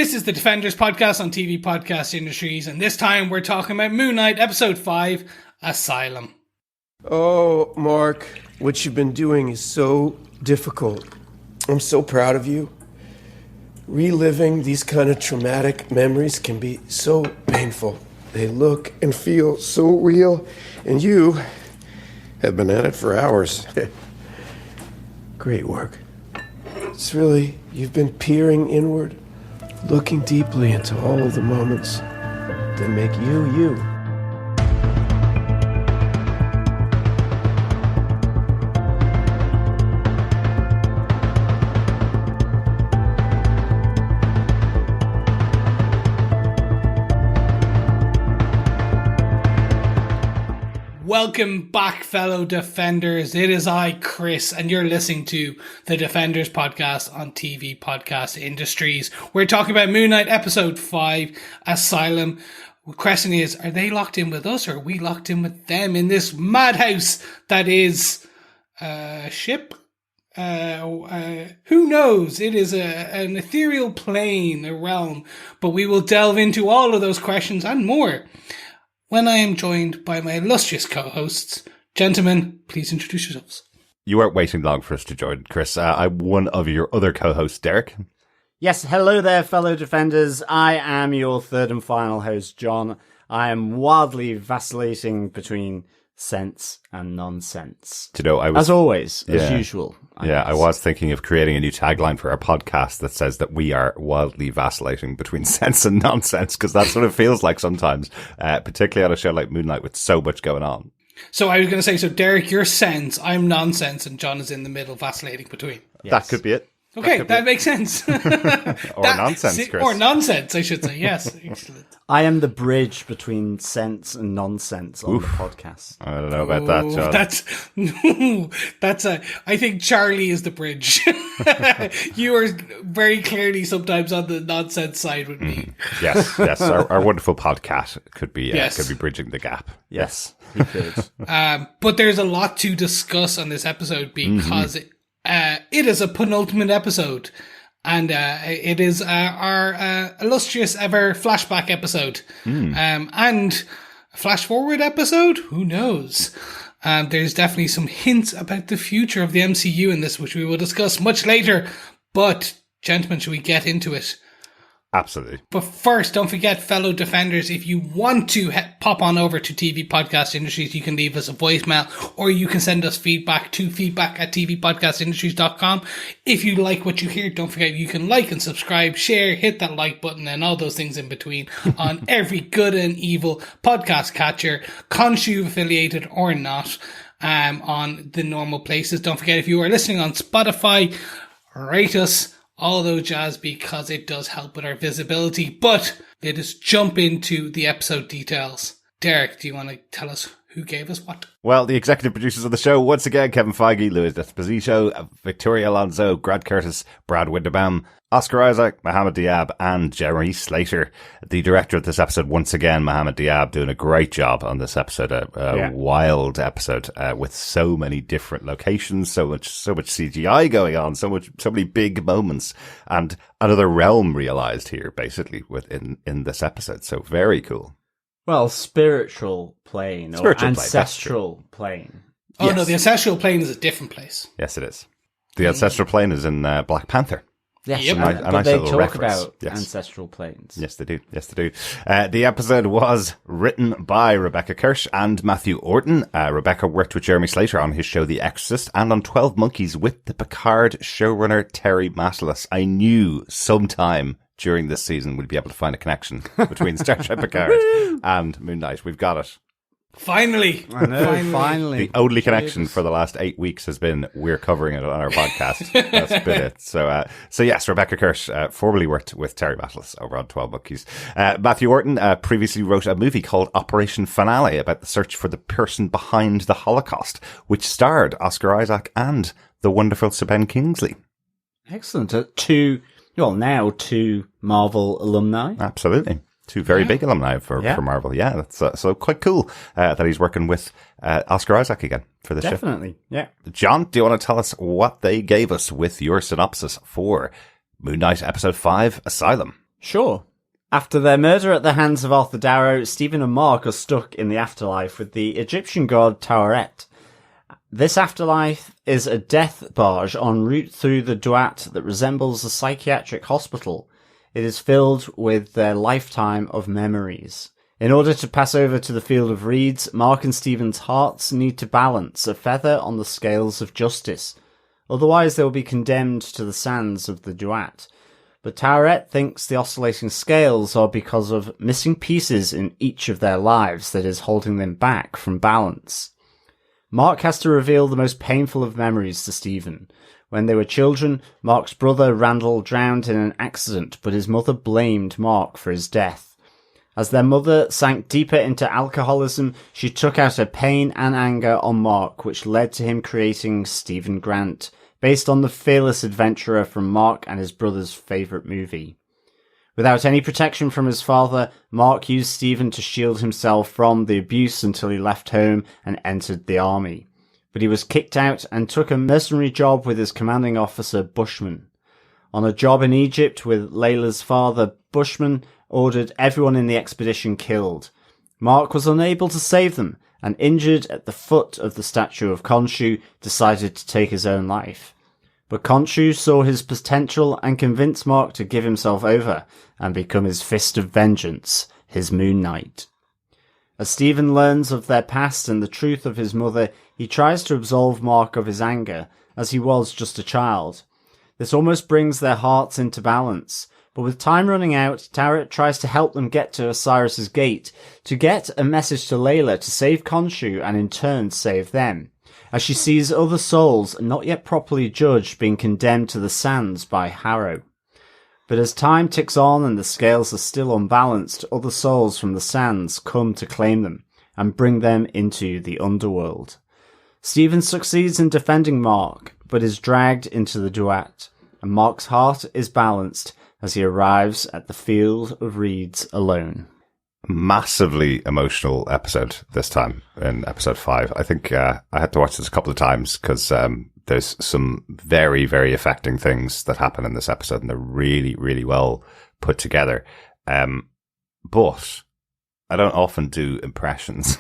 This is the Defenders podcast on TV Podcast Industries, and this time we're talking about Moon Knight, Episode 5, Asylum. Oh, Mark, what you've been doing is so difficult. I'm so proud of you. Reliving these kind of traumatic memories can be so painful. They look and feel so real, and you have been at it for hours. Great work. It's really, you've been peering inward, looking deeply into all of the moments that make you, you. Welcome back, fellow Defenders. It is I, Chris, and you're listening to the Defenders podcast on TV Podcast Industries. We're talking about Moon Knight Episode 5, Asylum. The question is, are they locked in with us, or are we locked in with them in this madhouse that is a ship? Who knows? It is an ethereal plane, a realm, but we will delve into all of those questions and more when I am joined by my illustrious co-hosts. Gentlemen, please introduce yourselves. You weren't waiting long for us to join, Chris. I'm one of your other co-hosts, Derek. Yes, hello there, fellow Defenders. I am your third and final host, John. I am wildly vacillating between sense and nonsense. Do you know, as always, as usual. I was thinking of creating a new tagline for our podcast that says that we are wildly vacillating between sense and nonsense, because that's what it feels like sometimes, particularly on a show like Moon Knight with so much going on. So I was going to say, so Derek, you're sense, I'm nonsense, and John is in the middle, vacillating between. Yes. That could be it. Okay, that makes sense. Nonsense, Chris. Or nonsense, I should say. Yes, excellent. I am the bridge between sense and nonsense on the podcast. I don't know about that, John. I think Charlie is the bridge. You are very clearly sometimes on the nonsense side with me. Yes. Our wonderful podcat could be bridging the gap. Yes. He could. But there's a lot to discuss on this episode because it is a penultimate episode, and it is our illustrious ever flashback episode, and a flash forward episode. Who knows? There's definitely some hints about the future of the MCU in this, which we will discuss much later. But, gentlemen, should we get into it? Absolutely. But first, don't forget, fellow Defenders, if you want to pop on over to TV Podcast Industries, you can leave us a voicemail, or you can send us feedback to feedback@tvpodcastindustries.com. If you like what you hear, don't forget you can like and subscribe, share, hit that like button, and all those things in between on every good and evil podcast catcher, Khonshu affiliated or not, on the normal places. Don't forget, if you are listening on Spotify, rate us, all those jazz, because it does help with our visibility. But let us jump into the episode details. Derek, do you want to tell us who gave us what? Well, the executive producers of the show, once again, Kevin Feige, Louis Esposito, Victoria Alonso, Grant Curtis, Brad Winderbaum, Oscar Isaac, Mohamed Diab, and Jeremy Slater. The director of this episode, once again, Mohamed Diab, doing a great job on this episode. A wild episode with so many different locations, so much CGI going on, so many big moments, and another realm realized here, basically, in this episode. So very cool. Well, spiritual plane or ancestral plane. Oh, yes. No, the ancestral plane is a different place. Yes, it is. The ancestral plane is in Black Panther. Yes, yep. But they talk about ancestral planes. Yes, they do. The episode was written by Rebecca Kirsch and Matthew Orton. Rebecca worked with Jeremy Slater on his show The Exorcist and on 12 Monkeys with the Picard showrunner Terry Matalas. I knew sometime during this season we'd be able to find a connection between Star Trek Picard and Moon Knight. We've got it. Finally. I know, finally. The only connection for the last 8 weeks has been we're covering it on our podcast. That's been it. So yes, Rebecca Kirsch formerly worked with Terry Matalas over on 12 Monkeys. Matthew Orton previously wrote a movie called Operation Finale about the search for the person behind the Holocaust, which starred Oscar Isaac and the wonderful Sir Ben Kingsley. Excellent. Two Marvel alumni. Absolutely. Two very big alumni for Marvel. Yeah, that's so quite cool that he's working with Oscar Isaac again for this show. Definitely, yeah. John, do you want to tell us what they gave us with your synopsis for Moon Knight Episode 5, Asylum? Sure. After their murder at the hands of Arthur Darrow, Stephen and Mark are stuck in the afterlife with the Egyptian god Taweret. This afterlife is a death barge en route through the Duat that resembles a psychiatric hospital. It is filled with their lifetime of memories. In order to pass over to the field of reeds, Mark and Steven's hearts need to balance a feather on the scales of justice. Otherwise they will be condemned to the sands of the Duat. But Taweret thinks the oscillating scales are because of missing pieces in each of their lives that is holding them back from balance. Mark has to reveal the most painful of memories to Stephen. When they were children, Mark's brother Randall drowned in an accident, but his mother blamed Mark for his death. As their mother sank deeper into alcoholism, she took out her pain and anger on Mark, which led to him creating Stephen Grant, based on the fearless adventurer from Mark and his brother's favourite movie. Without any protection from his father, Mark used Stephen to shield himself from the abuse until he left home and entered the army. But he was kicked out and took a mercenary job with his commanding officer, Bushman. On a job in Egypt with Layla's father, Bushman ordered everyone in the expedition killed. Mark was unable to save them, and injured at the foot of the statue of Khonshu, decided to take his own life. But Khonshu saw his potential and convinced Mark to give himself over and become his fist of vengeance, his Moon Knight. As Stephen learns of their past and the truth of his mother, he tries to absolve Mark of his anger, as he was just a child. This almost brings their hearts into balance, but with time running out, Taweret tries to help them get to Osiris's gate, to get a message to Layla to save Khonshu and in turn save them, as she sees other souls not yet properly judged being condemned to the sands by Harrow. But as time ticks on and the scales are still unbalanced, other souls from the sands come to claim them and bring them into the underworld. Stephen succeeds in defending Mark, but is dragged into the Duat, and Mark's heart is balanced as he arrives at the field of reeds alone. Massively emotional episode this time in episode 5. I think I had to watch this a couple of times because there's some very, very affecting things that happen in this episode, and they're really, really well put together. But I don't often do impressions.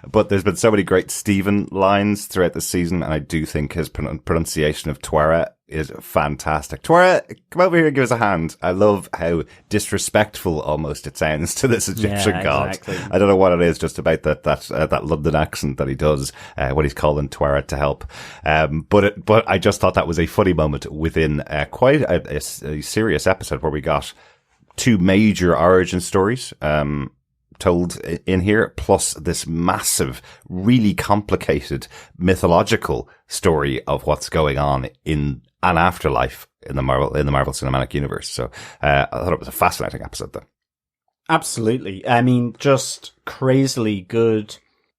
But there's been so many great Stephen lines throughout the season, and I do think his pronunciation of Twara is fantastic. Twara, come over here and give us a hand. I love how disrespectful almost it sounds to this Egyptian god. Exactly. I don't know what it is just about that London accent that he does when he's calling Twara to help. But I just thought that was a funny moment within quite a serious episode where we got 2 major origin stories told in here, plus this massive, really complicated mythological story of what's going on in an afterlife in the Marvel Cinematic Universe. So I thought it was a fascinating episode, though. Absolutely. I mean, just crazily good,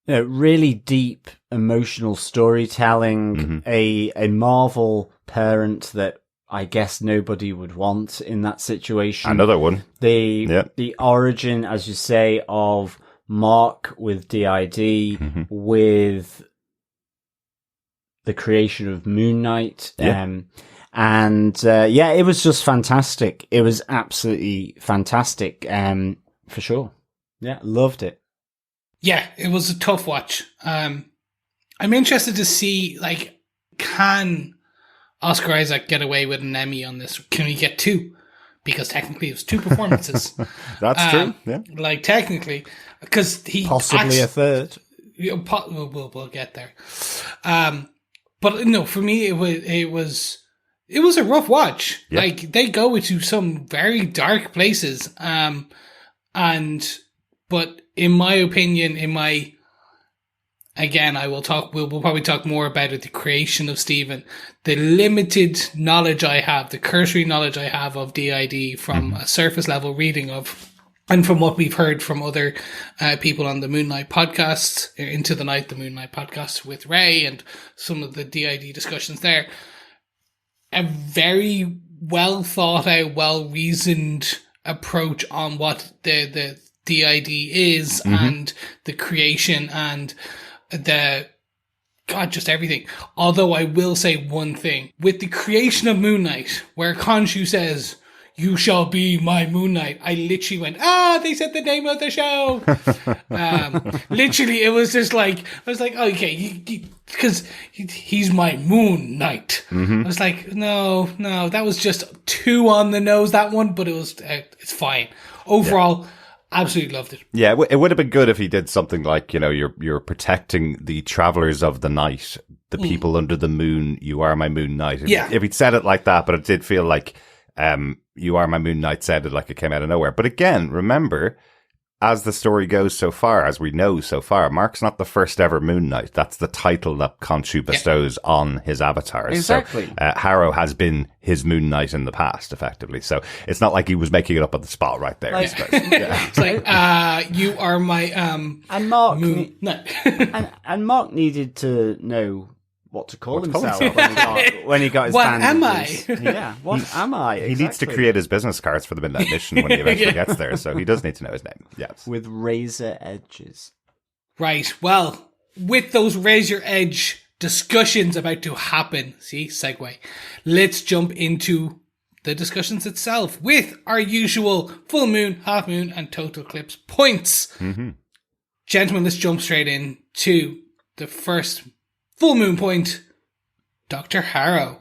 really deep emotional storytelling. Mm-hmm. A Marvel parent that I guess nobody would want in that situation. Another one. The origin, as you say, of Mark with DID, mm-hmm. with the creation of Moon Knight. Yeah. It was just fantastic. It was absolutely fantastic, for sure. Yeah, loved it. Yeah, it was a tough watch. I'm interested to see, can Oscar Isaac get away with an Emmy on this? Can we get 2? Because technically it was 2 performances. That's true. Yeah. Technically, because he possibly a third. We'll get there. But no, for me it was a rough watch. Yep. They go into some very dark places. But in my opinion, again, we'll probably talk more about it, the creation of Stephen, the limited knowledge I have, the cursory knowledge I have of DID from a surface level reading of, and from what we've heard from other people on the Moon Knight podcast, Into the Night, the Moon Knight podcast with Ray, and some of the DID discussions there. A very well thought out, well reasoned approach on what the DID is, mm-hmm. and the creation and just everything. Although I will say one thing. With the creation of Moon Knight, where Khonshu says, "You shall be my Moon Knight," I literally went, they said the name of the show. Literally, it was just like, I was like, okay, because he's my Moon Knight. I was like, no, that was just too on the nose, that one, but it was, it's fine. Overall, absolutely loved it. Yeah, it would have been good if he did something like, you're protecting the travelers of the night, the people under the moon, you are my Moon Knight. Yeah. If he'd said it like that, but it did feel like, you are my Moon Knight sounded like it came out of nowhere. But again, remember, as the story goes so far, as we know so far, Mark's not the first ever Moon Knight. That's the title that Khonshu bestows on his avatar. Exactly. So, Harrow has been his Moon Knight in the past, effectively. So it's not like he was making it up on the spot right there. I suppose. Yeah. It's like, you are my and Mark Moon Knight. and Mark needed to know what to call himself when he got his What band am released. Yeah, what am I? He needs to create his business cards for the Midnight Mission when he eventually gets there, so he does need to know his name. Yes. With razor edges. Right, well, with those razor edge discussions about to happen, see, segue, let's jump into the discussions itself with our usual full moon, half moon, and total eclipse points. Gentlemen, let's jump straight in to the first full moon point, Dr. Harrow.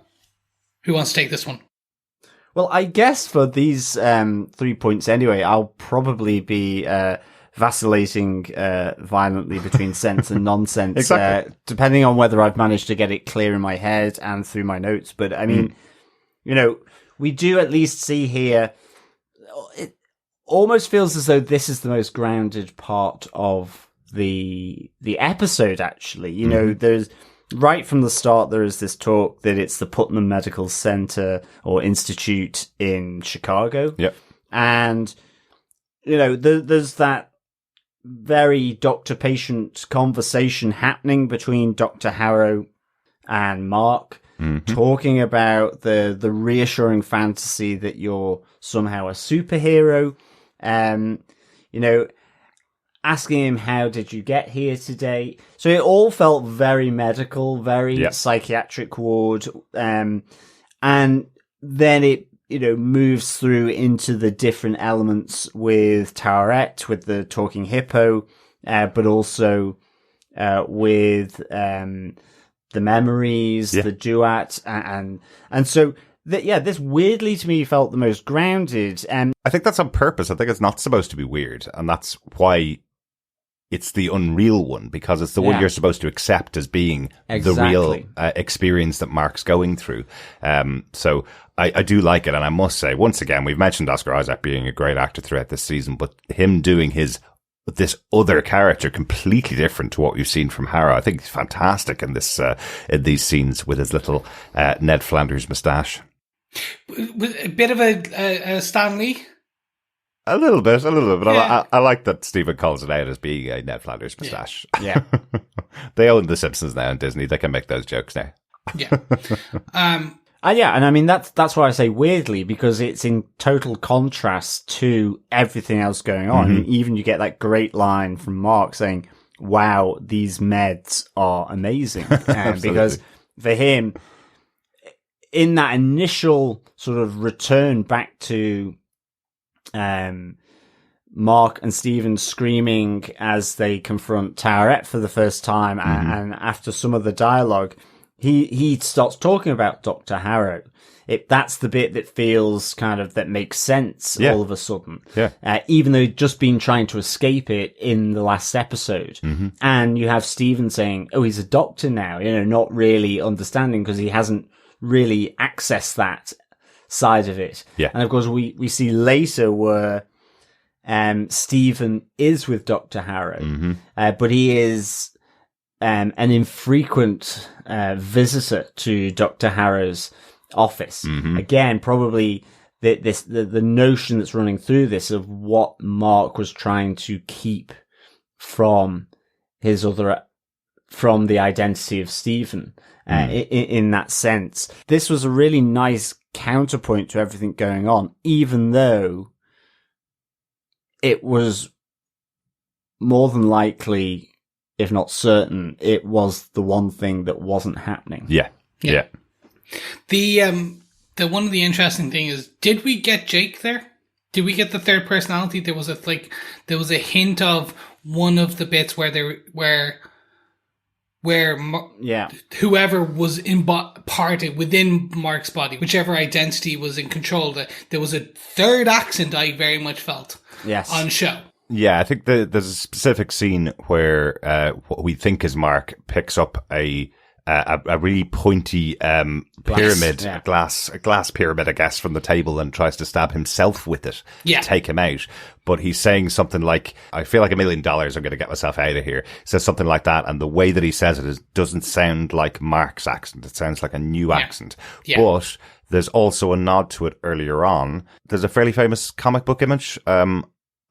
Who wants to take this one? Well, I guess for these 3 points anyway, I'll probably be vacillating violently between sense and nonsense, Exactly. depending on whether I've managed to get it clear in my head and through my notes. But I mean, we do at least see here, it almost feels as though this is the most grounded part of the episode, actually. There's right from the start, there is this talk that it's the Putnam Medical Center or Institute in Chicago. Yep. And, there's that very doctor-patient conversation happening between Dr. Harrow and Mark, talking about the reassuring fantasy that you're somehow a superhero. Asking him, how did you get here today? So it all felt very medical, very psychiatric ward. And then it, moves through into the different elements with Towerette, with the talking hippo, but also with the memories, the duet. And so, this weirdly to me felt the most grounded. I think that's on purpose. I think it's not supposed to be weird. And that's why it's the unreal one, because it's the one you're supposed to accept as being the real experience that Mark's going through. So I do like it. And I must say, once again, we've mentioned Oscar Isaac being a great actor throughout this season, but him doing this other character completely different to what we've seen from Harrow. I think he's fantastic in these scenes with his little Ned Flanders moustache. A bit of a Stan Lee? A little bit, but Yeah. I like that Stephen calls it out as being a Ned Flanders moustache. Yeah. They own The Simpsons now in Disney. They can make those jokes now. Yeah. And I mean, that's why I say weirdly, because it's in total contrast to everything else going on. And even you get that great line from Mark saying, wow, these meds are amazing. Because for him, in that initial sort of return back to Mark and Steven screaming as they confront Towerette for the first time, and after some of the dialogue, he starts talking about Dr. Harrow. That's the bit that feels kind of, that makes sense all of a sudden. Yeah. Even though he'd just been trying to escape it in the last episode. And you have Steven saying, oh, he's a doctor now, not really understanding because he hasn't really accessed that side of it. Yeah. And of course we see later where Stephen is with Dr. Harrow, but he is an infrequent visitor to Dr. Harrow's office. Again, probably the notion that's running through this of what Mark was trying to keep from from the identity of Stephen. In that sense, this was a really nice counterpoint to everything going on, even though it was more than likely, if not certain, it was the one thing that wasn't happening. Yeah. The one of the interesting thing is, did we get Jake there? Did we get the third personality? There was a hint of one of the bits where whoever was parted within Mark's body, whichever identity was in control, that there was a third accent I very much felt on show. Yeah, I think there's a specific scene where what we think is Mark picks up a really pointy pyramid, a glass pyramid, I guess, from the table and tries to stab himself with it to take him out. But he's saying something like, I feel like $1 million, I'm going to get myself out of here. He says something like that. And the way that he says it doesn't sound like Mark's accent. It sounds like a new accent. Yeah. But there's also a nod to it earlier on. There's a fairly famous comic book image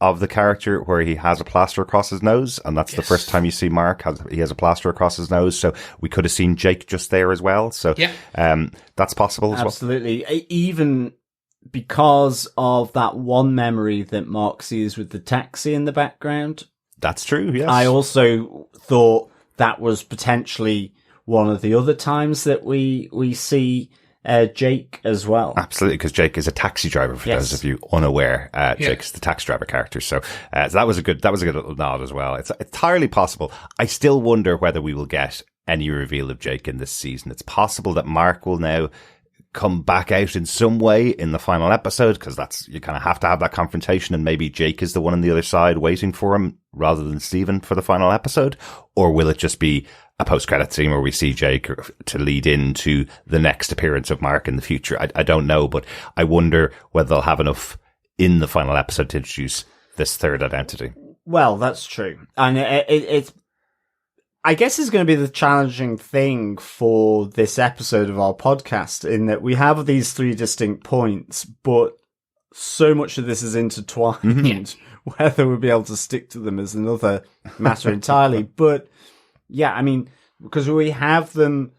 of the character where he has a plaster across his nose, and that's the first time you see Mark. He has a plaster across his nose, so we could have seen Jake just there as well. So that's possible as well. Absolutely. Even because of that one memory that Mark sees with the taxi in the background. That's true, yes. I also thought that was potentially one of the other times that we see Jake as well. Absolutely, because Jake is a taxi driver for those of you unaware. Jake is the taxi driver character. So that was a good little nod as well. It's entirely possible. I still wonder whether we will get any reveal of Jake in this season. It's possible that Mark will now come back out in some way in the final episode, because you kind of have to have that confrontation, and maybe Jake is the one on the other side waiting for him rather than Steven for the final episode. Or will it just be a post-credit scene where we see Jake to lead into the next appearance of Mark in the future? I don't know, but I wonder whether they'll have enough in the final episode to introduce this third identity. Well, that's true. And it's I guess is going to be the challenging thing for this episode of our podcast, in that we have these three distinct points, but so much of this is intertwined. Mm-hmm. Whether we'll be able to stick to them is another matter entirely. But yeah, I mean, because we have them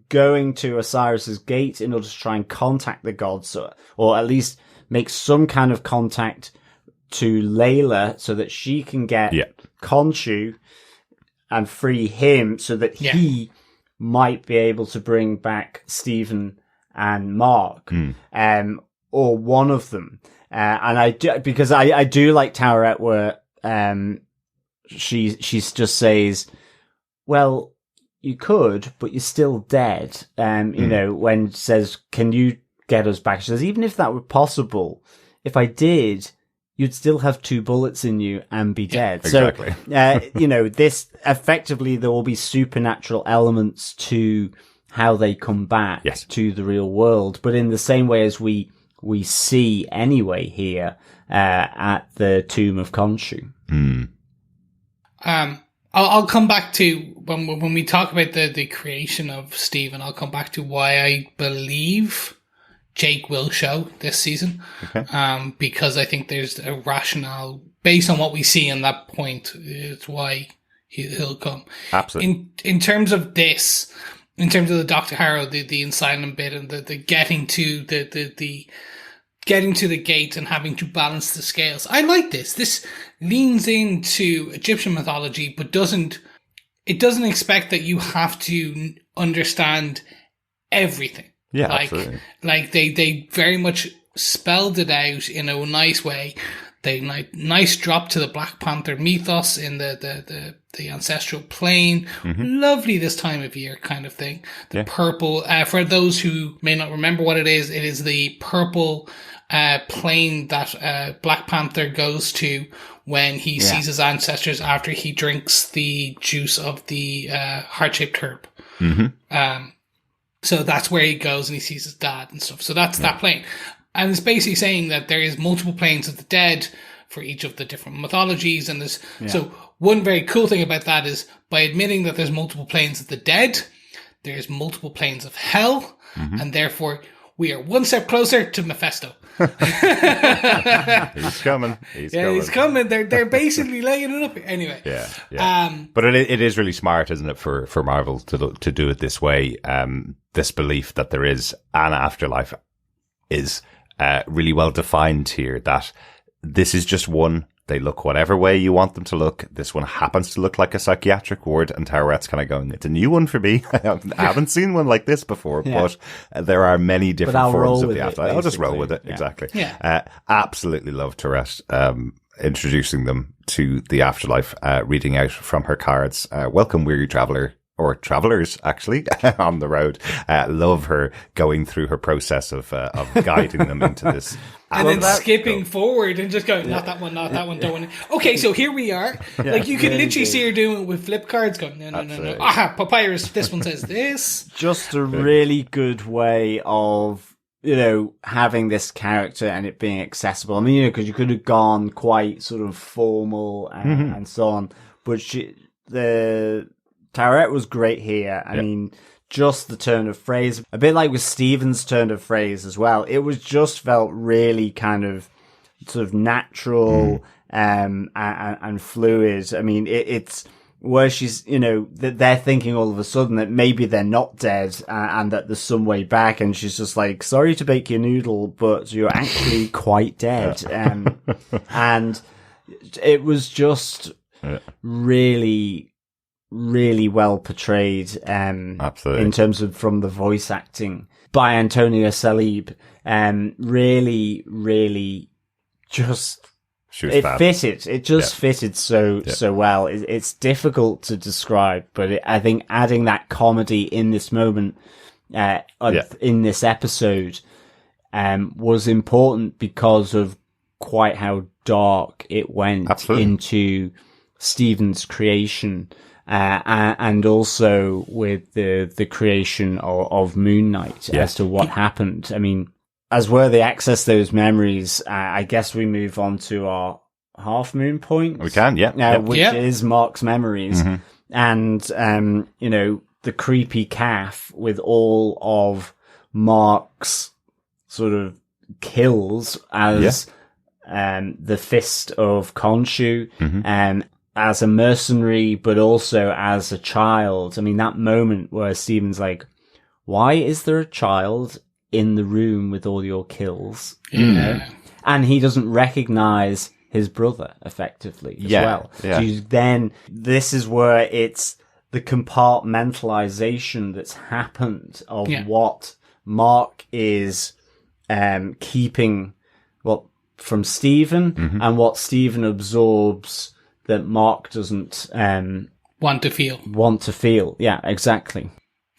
going to Osiris's gate in order to try and contact the gods, or at least make some kind of contact to Layla so that she can get Khonshu and free him, so that he might be able to bring back Steven and Mark, or one of them. And I do like Towerette, where she just says, well, you could, but you're still dead. You know, when it says, can you get us back? She says, even if that were possible, if I did, you'd still have 2 bullets in you and be dead. Exactly. So, you know, this effectively, there will be supernatural elements to how they come back to the real world. But in the same way as we see anyway here, at the tomb of Khonshu. I'll come back to when we talk about the creation of Steven, I'll come back to why I believe Jake will show this season. Okay. Because I think there's a rationale based on what we see in that point. It's why he'll come. Absolutely. In terms of this, in terms of the Dr. Harrow, the Asylum bit, and the getting to the getting to the gate and having to balance the scales. I like this. This leans into Egyptian mythology, but doesn't expect that you have to understand everything. Yeah, absolutely. Like they very much spelled it out in a nice way. They nice drop to the Black Panther mythos in the ancestral plane. Mm-hmm. Lovely this time of year kind of thing. The purple, for those who may not remember what it is the purple plane that Black Panther goes to when he sees his ancestors after he drinks the juice of the heart-shaped herb. Mm-hmm. So that's where he goes and he sees his dad and stuff. So that's that plane. And it's basically saying that there is multiple planes of the dead for each of the different mythologies. And there's, so one very cool thing about that is by admitting that there's multiple planes of the dead, there's multiple planes of hell. Mm-hmm. And therefore we are one step closer to Mephisto. He's coming. He's coming. They're basically laying it up. Anyway. Yeah. But it is really smart, isn't it, for Marvel to do it this way? This belief that there is an afterlife is really well defined here, that this is just one They look whatever way you want them to look. This one happens to look like a psychiatric ward, and Towerette's kind of going, it's a new one for me. I haven't seen one like this before, but there are many different forms of the afterlife. I'll just roll with it. Yeah. Exactly. Yeah. Absolutely love Tourette, introducing them to the afterlife, reading out from her cards. Welcome, weary traveler. Or travelers, actually, on the road. Love her going through her process of guiding them into this. And then skipping forward and just going, not that one, don't want it. Okay, so here we are. Like, you can literally see her doing it with flip cards going, no. Aha, papyrus, this one says this. Just a really good way of, having this character and it being accessible. I mean, because you could have gone quite sort of formal and so on. But Tourette was great here. I mean, just the turn of phrase, a bit like with Steven's turn of phrase as well. It was just felt really kind of sort of natural and fluid. I mean, it's where she's, that they're thinking all of a sudden that maybe they're not dead and that there's some way back. And she's just like, sorry to bake your noodle, but you're actually quite dead. And it was just really well portrayed, absolutely, in terms of from the voice acting by Antonia Salib. Really just, it fitted. It just fitted so well. It's difficult to describe, but I think adding that comedy in this moment, in this episode, was important because of quite how dark it went into Steven's creation. And also with the creation of Moon Knight as to what happened. I mean, as Worthy access those memories, I guess we move on to our half moon point. We can, which is Mark's memories. And, the creepy calf with all of Mark's sort of kills as, the Fist of Khonshu, as a mercenary, but also as a child. I mean, that moment where Steven's like, why is there a child in the room with all your kills? And he doesn't recognize his brother effectively as well. So then this is where it's the compartmentalization that's happened of what Mark is keeping from Steven and what Steven absorbs that Mark doesn't want to feel. Yeah, exactly.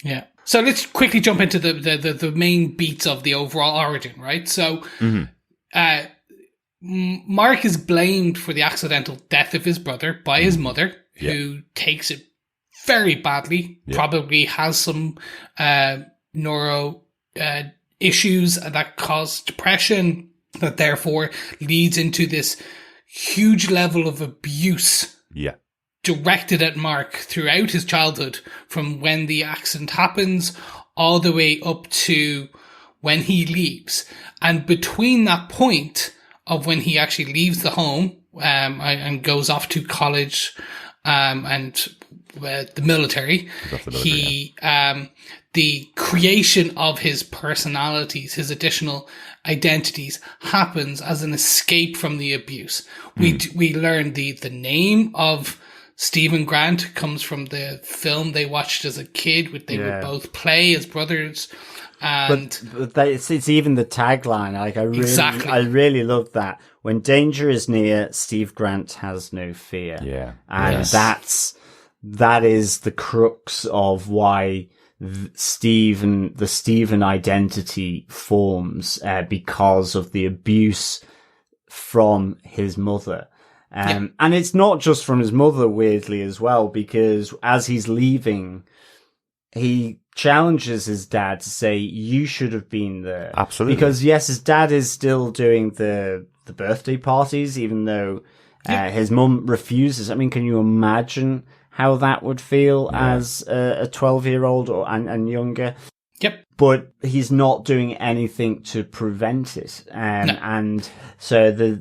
Yeah. So let's quickly jump into the main beats of the overall origin, right? So Mark is blamed for the accidental death of his brother by his mother, who takes it very badly, probably has some neuro issues that cause depression, that therefore leads into this huge level of abuse directed at Mark throughout his childhood, from when the accident happens all the way up to when he leaves. And between that point of when he actually leaves the home and goes off to college and the military, the creation of his personalities, his additional identities, happens as an escape from the abuse. We learn the name of Stephen Grant comes from the film they watched as a kid, which they would both play as brothers. And but it's even the tagline. Like I really love that. When danger is near, Steve Grant has no fear. Yeah, and that is the crux of why the Stephen identity forms, because of the abuse from his mother. And it's not just from his mother, weirdly, as well, because as he's leaving, he challenges his dad to say, you should have been there. Absolutely. Because yes, his dad is still doing the birthday parties, even though his mum refuses. I mean, can you imagine how that would feel as a 12-year-old and younger? Yep. But he's not doing anything to prevent it. And so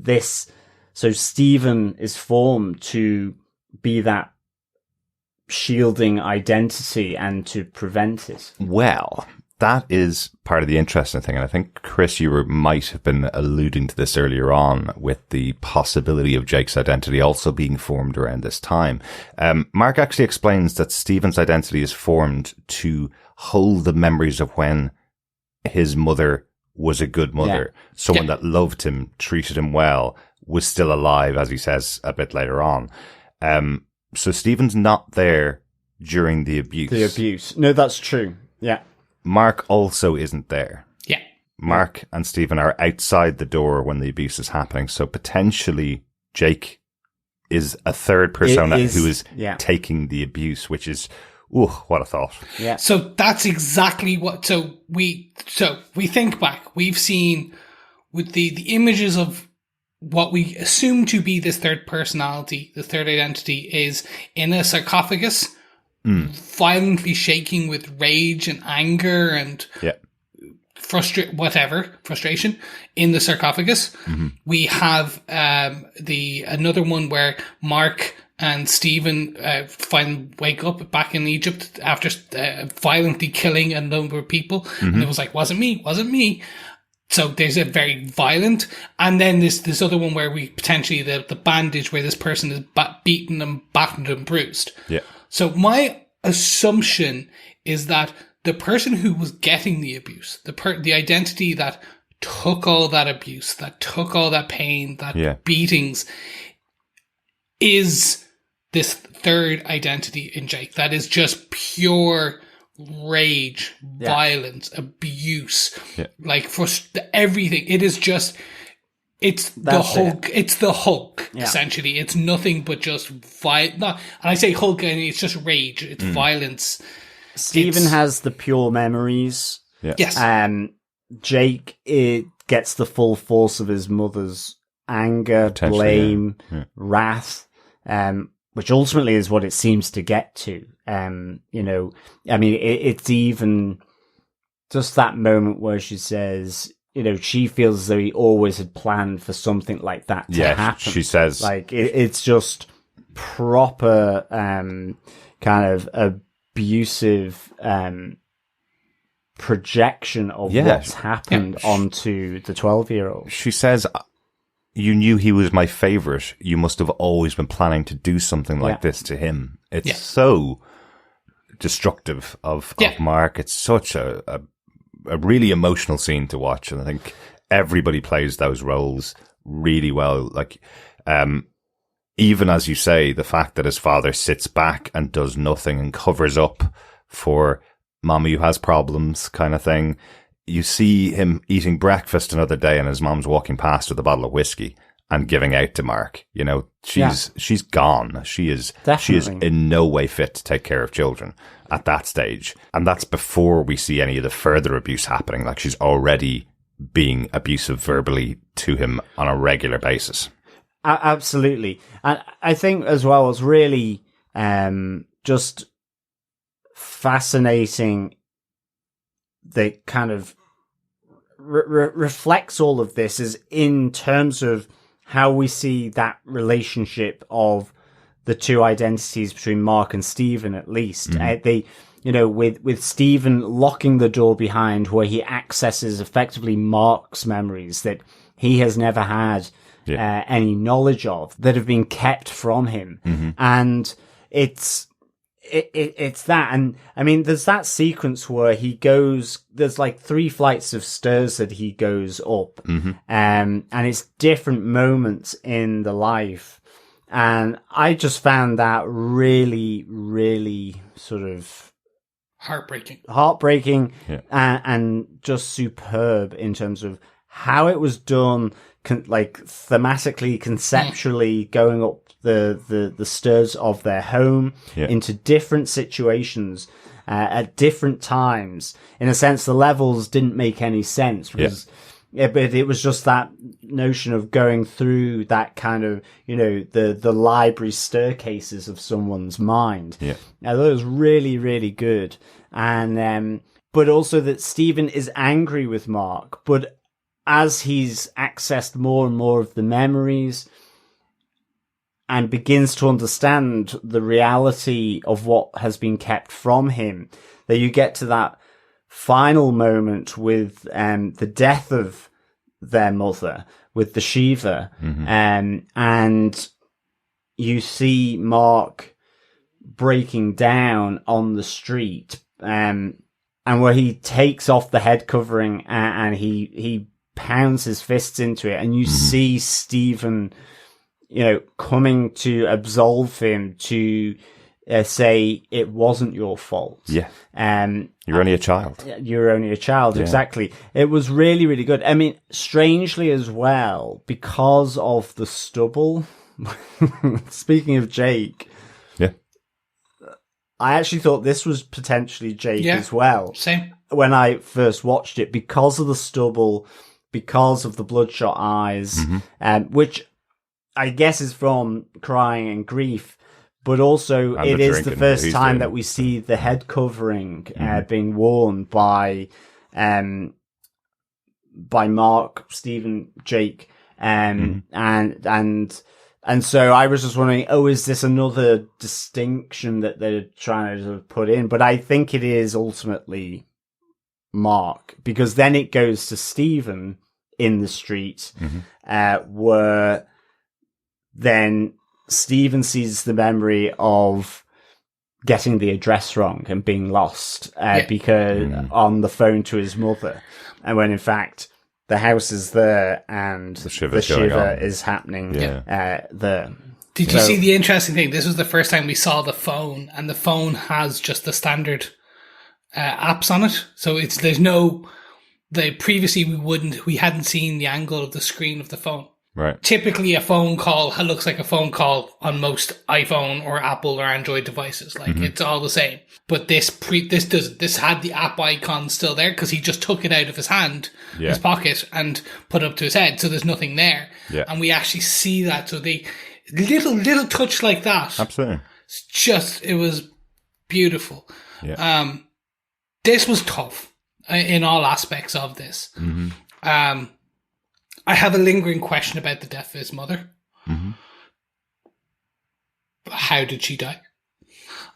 so Stephen is formed to be that shielding identity and to prevent it. Well, that is part of the interesting thing. And I think, Chris, might have been alluding to this earlier on with the possibility of Jake's identity also being formed around this time. Mark actually explains that Stephen's identity is formed to hold the memories of when his mother was a good mother. Someone that loved him, treated him well, was still alive, as he says a bit later on. So Stephen's not there during the abuse. No, that's true. Yeah. Mark also isn't there. Yeah. Mark and Steven are outside the door when the abuse is happening. So potentially Jake is a third persona who is taking the abuse, which is, what a thought. Yeah. So that's exactly what, so we think back, we've seen with the images of what we assume to be this third personality, the third identity, is in a sarcophagus, violently shaking with rage and anger and frustration in the sarcophagus. We have another one where Mark and Steven wake up back in Egypt after violently killing a number of people, and it was like, wasn't me. So there's a very violent, and then this other one where we potentially the bandage where this person is beaten and battered and bruised. Yeah. So my assumption is that the person who was getting the abuse, the identity that took all that abuse, that took all that pain, that beatings, is this third identity in Jake. That is just pure rage, violence, abuse, like for everything. It is just, it's the Hulk, essentially. It's nothing but just and I say Hulk, and it's just rage. It's violence. Steven has the pure memories. Yeah. Yes. Jake, it gets the full force of his mother's anger, blame, wrath, which ultimately is what it seems to get to. It's even just that moment where she says, she feels as though he always had planned for something like that to happen. She says, like, it's just proper, kind of abusive, projection of what's happened onto the 12-year-old. She says, you knew he was my favorite. You must have always been planning to do something like this to him. It's so destructive of Mark. It's such a really emotional scene to watch. And I think everybody plays those roles really well. Like, even as you say, the fact that his father sits back and does nothing and covers up for mommy who has problems kind of thing. You see him eating breakfast another day and his mom's walking past with a bottle of whiskey and giving out to Mark. She's gone. She is in no way fit to take care of children at that stage. And that's before we see any of the further abuse happening. Like, she's already being abusive verbally to him on a regular basis. Absolutely. And I think as well, it's really just fascinating. They kind of reflects all of this is in terms of how we see that relationship of the two identities between Mark and Steven, at least. With Steven locking the door behind where he accesses effectively Mark's memories that he has never had any knowledge of, that have been kept from him. And it's that. And I mean, there's that sequence where there's like 3 flights of stairs that he goes up, and it's different moments in the life. And I just found that really, really sort of heartbreaking and just superb in terms of how it was done, like thematically, conceptually, going up the stairs of their home into different situations at different times. In a sense, the levels didn't make any sense because but it was just that notion of going through that kind of, the library staircases of someone's mind. I thought it was really, really good. And but also that Steven is angry with Mark, but as he's accessed more and more of the memories and begins to understand the reality of what has been kept from him, that you get to that final moment with the death of their mother, with the Shiva, and you see Mark breaking down on the street, and where he takes off the head covering and he pounds his fists into it, and you see Steven, coming to absolve him, to say it wasn't your fault. Yeah. You're only a child. You're only a child, exactly. It was really, really good. I mean, strangely as well, because of the stubble, speaking of Jake, I actually thought this was potentially Jake as well. Same. When I first watched it, because of the stubble, because of the bloodshot eyes, which I guess is from crying and grief, but also And it the is the drinking first that he's time doing. that we see the head covering being worn by Mark, Steven, Jake, and so I was just wondering, is this another distinction that they're trying to put in? But I think it is ultimately Mark, because then it goes to Steven in the street, where then Steven sees the memory of getting the address wrong and being lost because on the phone to his mother, and when in fact the house is there and the Shiva is happening there. Did you see the interesting thing? This was the first time we saw the phone, and the phone has just the standard apps on it. So previously we hadn't seen the angle of the screen of the phone. Right. Typically a phone call looks like a phone call on most iPhone or Apple or Android devices. Like it's all the same. But this doesn't. This had the app icon still there because he just took it out of his hand, his pocket, and put it up to his head. So there's nothing there. Yeah. And we actually see that. So the little touch like that. Absolutely. It was beautiful. Yeah. This was tough in all aspects of this. I have a lingering question about the death of his mother. How did she die?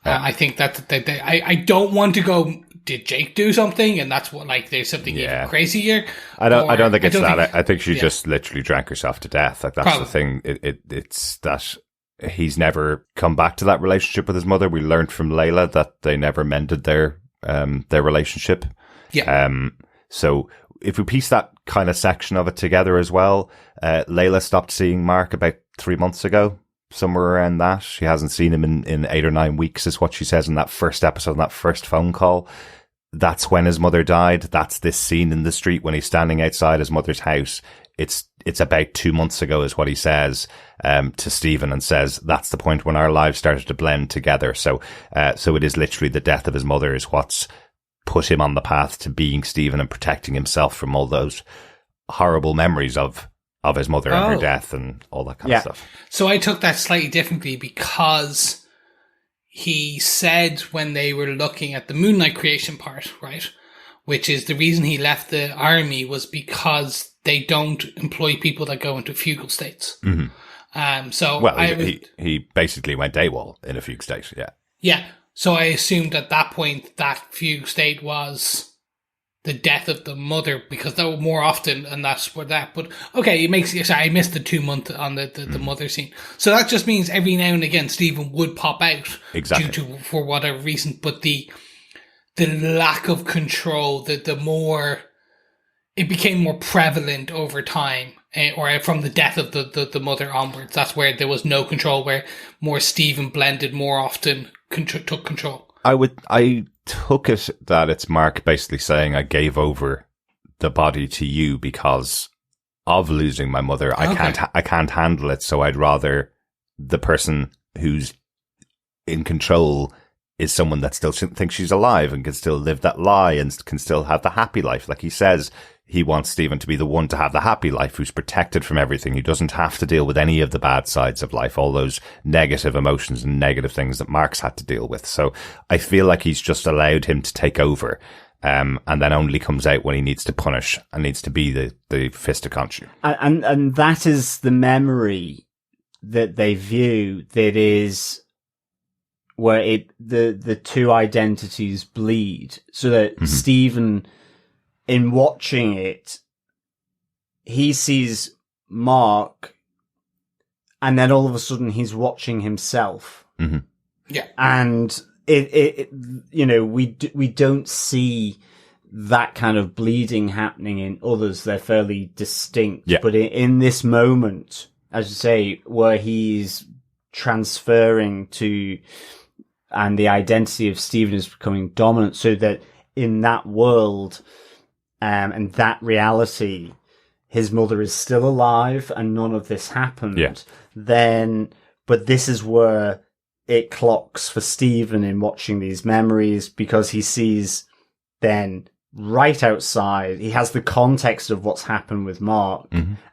I think that I don't want to go, did Jake do something? And that's what, there's something even crazier. I don't think it's that. I think she just literally drank herself to death. Like, that's the thing. It's that he's never come back to that relationship with his mother. We learned from Layla that they never mended their relationship. Yeah. So if we piece that kind of section of it together as well, Layla stopped seeing Mark about 3 months ago, somewhere around that. She hasn't seen him in 8 or 9 weeks, is what she says in that first episode, in that first phone call. That's when his mother died. That's this scene in the street when he's standing outside his mother's house. It's about 2 months ago, is what he says to Steven, and says that's the point when our lives started to blend together. So it is literally the death of his mother is what's put him on the path to being Steven and protecting himself from all those horrible memories of his mother and her death and all that kind of stuff. So I took that slightly differently, because he said when they were looking at the Moon Knight creation part, right, which is the reason he left the army was because they don't employ people that go into fugal states. He basically went AWOL in a fugue state. Yeah. So I assumed at that point that fugue state was the death of the mother, because that was more often, and that's where that. But okay, it makes. Sorry, I missed the 2 month on the mother scene. So that just means every now and again Steven would pop out for whatever reason. But the lack of control, the more it became more prevalent over time, or from the death of the mother onwards. That's where there was no control, where more Steven blended more often. Took control. I took it that it's Mark basically saying, I gave over the body to you because of losing my mother. I can't handle it, so I'd rather the person who's in control is someone that still thinks she's alive and can still live that lie and can still have the happy life. Like he says, he wants Steven to be the one to have the happy life, who's protected from everything, who doesn't have to deal with any of the bad sides of life, all those negative emotions and negative things that Mark's had to deal with. So I feel like he's just allowed him to take over, and then only comes out when he needs to punish and needs to be the fist of Khonshu. And that is the memory that they view that is where the two identities bleed, so that Steven, in watching it, he sees Mark, and then all of a sudden he's watching himself. Mm-hmm. Yeah. And it we don't see that kind of bleeding happening in others. They're fairly distinct. Yeah. But in this moment, as you say, where he's transferring to, and the identity of Steven is becoming dominant, so that in that world, and that reality, his mother is still alive and none of this happened. Yeah. But this is where it clocks for Steven in watching these memories, because he sees then right outside, he has the context of what's happened with Mark,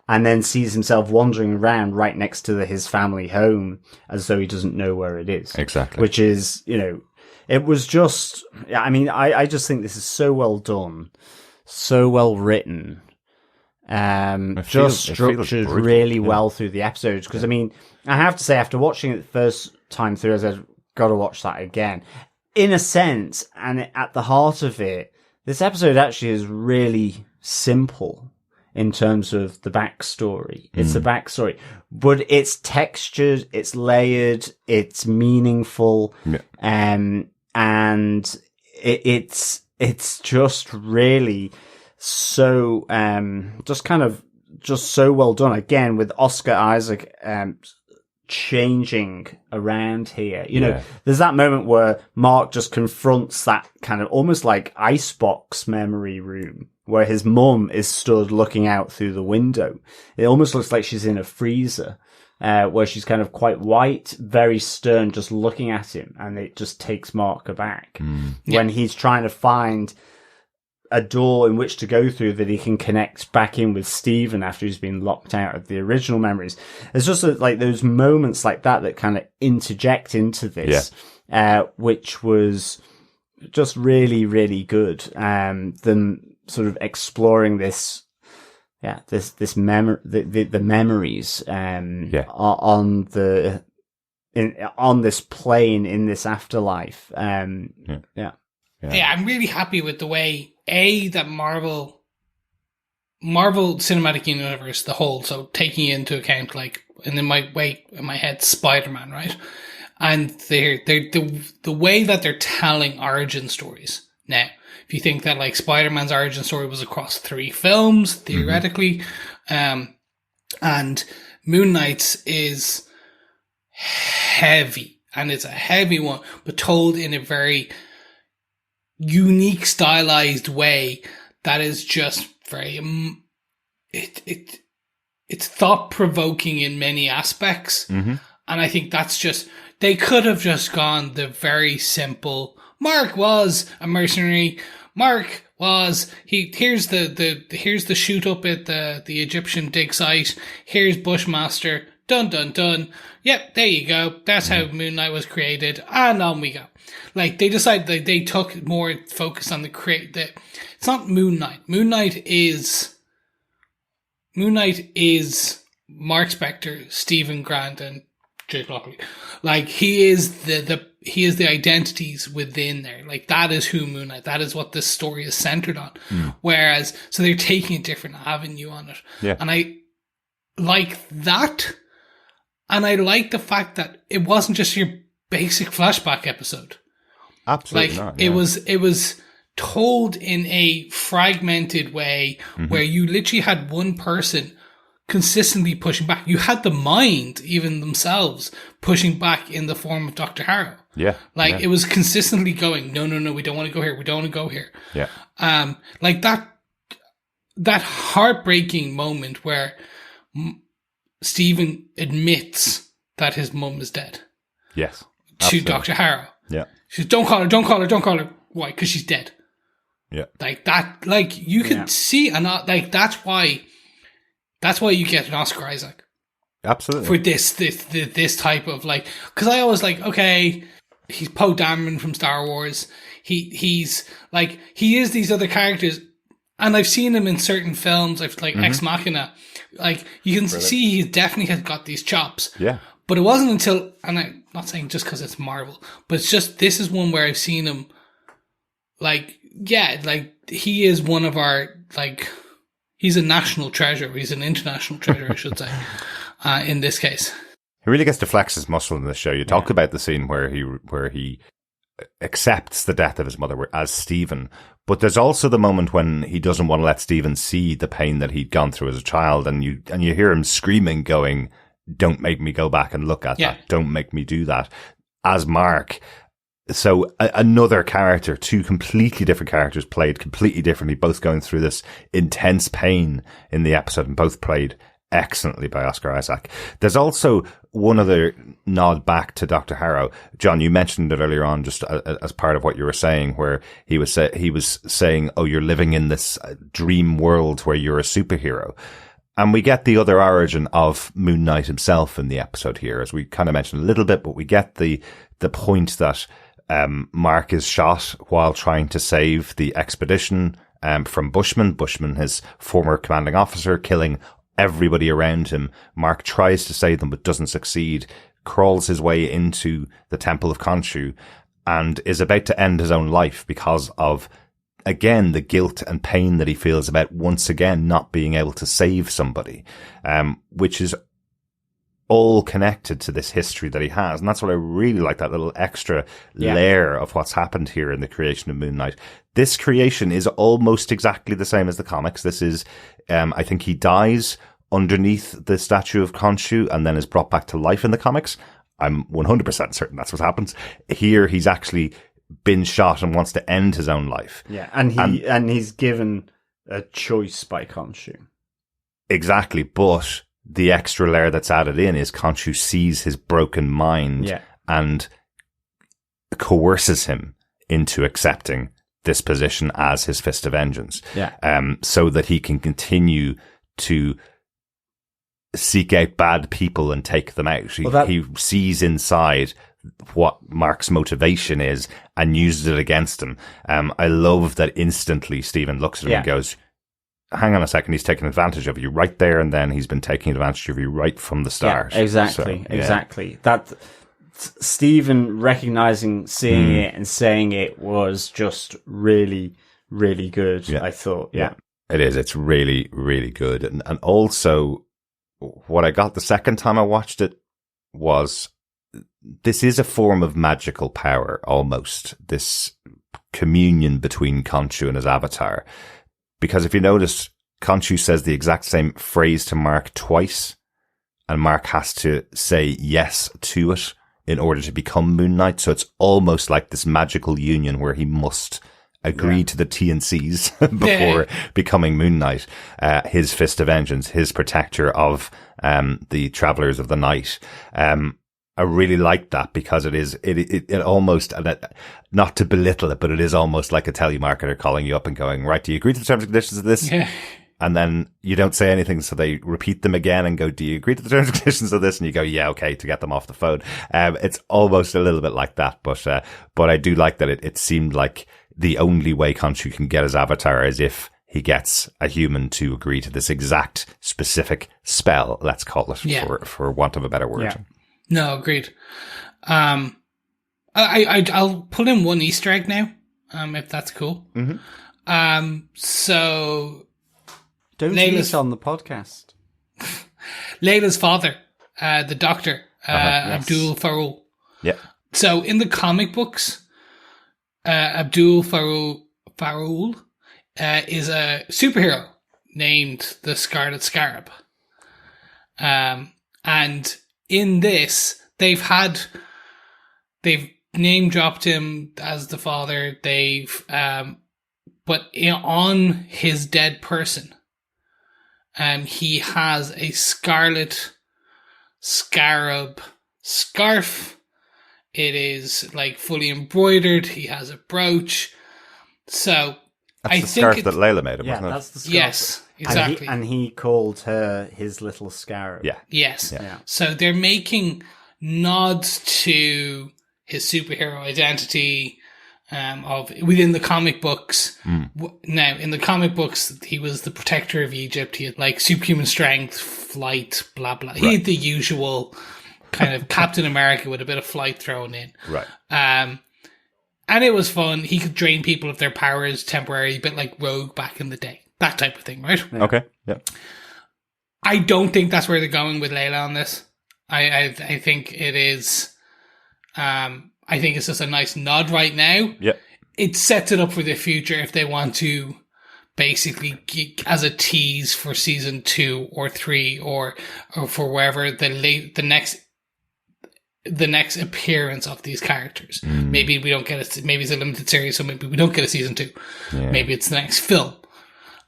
and then sees himself wandering around right next to his family home as though he doesn't know where it is. Exactly. Which is, it was just, I mean, I just think this is so well done, so well written, just structured really well through the episodes. Because, I mean, I have to say, after watching it the first time through, I said, got to watch that again. In a sense, and at the heart of it, this episode actually is really simple in terms of the backstory. It's the backstory, but it's textured, it's layered, it's meaningful, and it's just really so just so well done. Again, with Oscar Isaac changing around here. There's that moment where Mark just confronts that kind of almost like icebox memory room where his mum is stood looking out through the window. It almost looks like she's in a freezer, where she's kind of quite white, very stern, just looking at him, and it just takes Mark aback when he's trying to find a door in which to go through that he can connect back in with Steven after he's been locked out of the original memories. It's just like those moments like that kind of interject into this, which was just really, really good. Them sort of exploring this memory, the memories, on this plane in this afterlife. Yeah, I'm really happy with the way that Marvel Cinematic Universe, the whole, so taking into account, like, and in my head, Spider-Man, right? And they're the way that they're telling origin stories. Now, if you think that, like, Spider-Man's origin story was across 3 films, theoretically, and Moon Knight's is heavy, and it's a heavy one, but told in a very unique, stylized way that is just very it's thought-provoking in many aspects. And I think that's just, they could have just gone the very simple, Mark was a mercenary, Mark was, here's the shoot up at the Egyptian dig site, here's Bushmaster, dun dun dun, yep, there you go, that's how Moon Knight was created, and on we go. Like, they decided they took more focus on it's not Moon Knight. Moon Knight is Mark Spector, Stephen Grant, and Jake Lockley. Like, he is the identities within there. Like, that is who Moon Knight, that is what this story is centered on. Whereas, so they're taking a different avenue on it. Yeah. And I like that. And I like the fact that it wasn't just your basic flashback episode. Absolutely like, not. Yeah. It was told in a fragmented way where you literally had one person consistently pushing back. You had the mind, even themselves, pushing back in the form of Dr. Harrow. Yeah. Like, it was consistently going, no, we don't want to go here. We don't want to go here. Yeah. Like that heartbreaking moment where Stephen admits that his mum is dead. Yes. To Absolutely. Dr. Harrow. Yeah. She says, don't call her. Why? Because she's dead. Yeah. Like that, like, you could see, and like, that's why you get an Oscar Isaac. Absolutely. For this type of, like, because I always like, okay, he's Poe Dameron from Star Wars. He's like, he is these other characters, and I've seen him in certain films. I've like Ex Machina. Like, you can see he definitely has got these chops. Yeah. But it wasn't until, and not saying just because it's Marvel, but it's just, this is one where I've seen him, like, yeah, like, he is one of our, like, he's a national treasure. He's an international treasure, I should say, in this case. He really gets to flex his muscle in this show. You talked about the scene where he accepts the death of his mother as Steven, but there's also the moment when he doesn't want to let Steven see the pain that he'd gone through as a child, and you hear him screaming, going, "Don't make me go back and look at that. Don't make me do that." As Mark. So another character, two completely different characters played completely differently, both going through this intense pain in the episode, and both played excellently by Oscar Isaac. There's also one other nod back to Dr. Harrow. John, you mentioned it earlier on, just as part of what you were saying, where he was saying, "Oh, you're living in this dream world where you're a superhero." And we get the other origin of Moon Knight himself in the episode here, as we kind of mentioned a little bit, but we get the point that Mark is shot while trying to save the expedition from Bushman, his former commanding officer, killing everybody around him. Mark tries to save them but doesn't succeed, crawls his way into the Temple of Khonshu, and is about to end his own life because of, again, the guilt and pain that he feels about once again not being able to save somebody, which is all connected to this history that he has. And that's what I really like, that little extra layer of what's happened here in the creation of Moon Knight. This creation is almost exactly the same as the comics. This is, I think he dies underneath the statue of Khonshu and then is brought back to life in the comics. I'm 100% certain that's what happens. Here, he's actually been shot and wants to end his own life. Yeah, and he's given a choice by Khonshu. Exactly, but the extra layer that's added in is Khonshu sees his broken mind and coerces him into accepting this position as his fist of vengeance. So that he can continue to seek out bad people and take them out. He sees inside what Mark's motivation is and uses it against him. I love that instantly Steven looks at him and goes, "Hang on a second, he's taking advantage of you right there and then. He's been taking advantage of you right from the start." Yeah, exactly. That Steven recognizing, seeing it and saying it was just really, really good, I thought. Yeah. It is. It's really, really good. And also, what I got the second time I watched it was, this is a form of magical power, almost. This communion between Khonshu and his avatar. Because if you notice, Khonshu says the exact same phrase to Mark twice, and Mark has to say yes to it in order to become Moon Knight. So it's almost like this magical union where he must agree to the T&Cs before becoming Moon Knight. His fist of vengeance, his protector of the Travelers of the Night. I really like that because it almost, not to belittle it, but it is almost like a telemarketer calling you up and going, "Right, do you agree to the terms and conditions of this?" Yeah. And then you don't say anything, so they repeat them again and go, "Do you agree to the terms and conditions of this?" And you go, "Yeah, okay," to get them off the phone. It's almost a little bit like that, but I do like that it seemed like the only way Khonshu can get his avatar is if he gets a human to agree to this exact specific spell, let's call it, for want of a better word. Yeah. No, agreed. I'll put in one Easter egg now, if that's cool. Mm-hmm. So don't tease on the podcast. Layla's father, the doctor, Abdul Farul. Yeah. So in the comic books, Abdul Farul is a superhero named the Scarlet Scarab. And in this, they've name dropped him as the father. But on his dead person, he has a scarlet scarab scarf. It is like fully embroidered. He has a brooch. So that's the scarf that Layla made him, wasn't it? That's the scarf. Yes. Exactly. And he called her his little scarab. Yeah. Yes. Yeah. So they're making nods to his superhero identity of within the comic books. Now, in the comic books, he was the protector of Egypt. He had like superhuman strength, flight, blah, blah. He had the usual kind of Captain America with a bit of flight thrown in. Right. And it was fun. He could drain people of their powers temporarily, a bit like Rogue back in the day. That type of thing, right? Yeah. Okay. Yeah. I don't think that's where they're going with Layla on this. I think it is. I think it's just a nice nod right now. Yeah. It sets it up for the future if they want to basically as a tease for season 2 or 3 or for wherever the next appearance of these characters. Maybe we don't get maybe it's a limited series, so maybe we don't get a season 2. Yeah. Maybe it's the next film.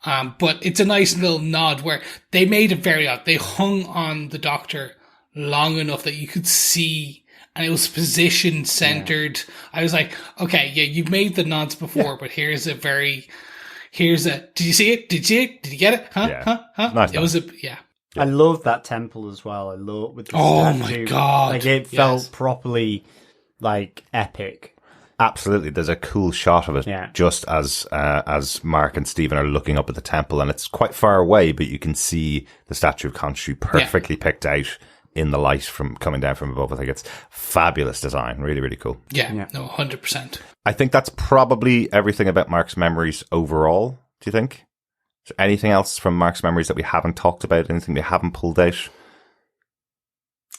But it's a nice little nod where they made it very odd. They hung on the Doctor long enough that you could see, and it was position centered. Yeah. I was like, okay, yeah, you've made the nods before, but did you see it? Did you get it? Huh? Yeah. Huh? Nice. It was Yeah. I love that temple as well. I love with the oh statue. My God. Like it felt properly like epic. Absolutely. There's a cool shot of it just as Mark and Steven are looking up at the temple, and it's quite far away, but you can see the statue of Khonshu perfectly picked out in the light from coming down from above. I think it's fabulous design. Really, really cool. Yeah. No, 100%. I think that's probably everything about Mark's memories overall. Do you think? Is there anything else from Mark's memories that we haven't talked about? Anything we haven't pulled out?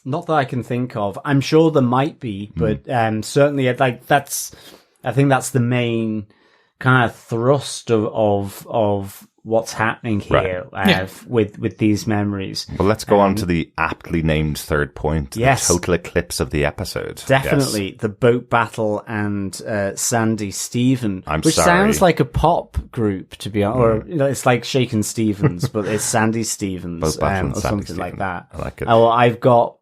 Not that I can think of. I'm sure there might be, but certainly, I think that's the main kind of thrust of what's happening here with these memories. Well, let's go on to the aptly named third point. Yes. The total eclipse of the episode. Definitely. Yes. The boat battle and Sandy Steven. Which sounds like a pop group, to be honest. Or it's like Shakin' Stevens, but it's Sandy Stevens Boat battle and or Sandy something Steven. like that. I like it. Oh, I've got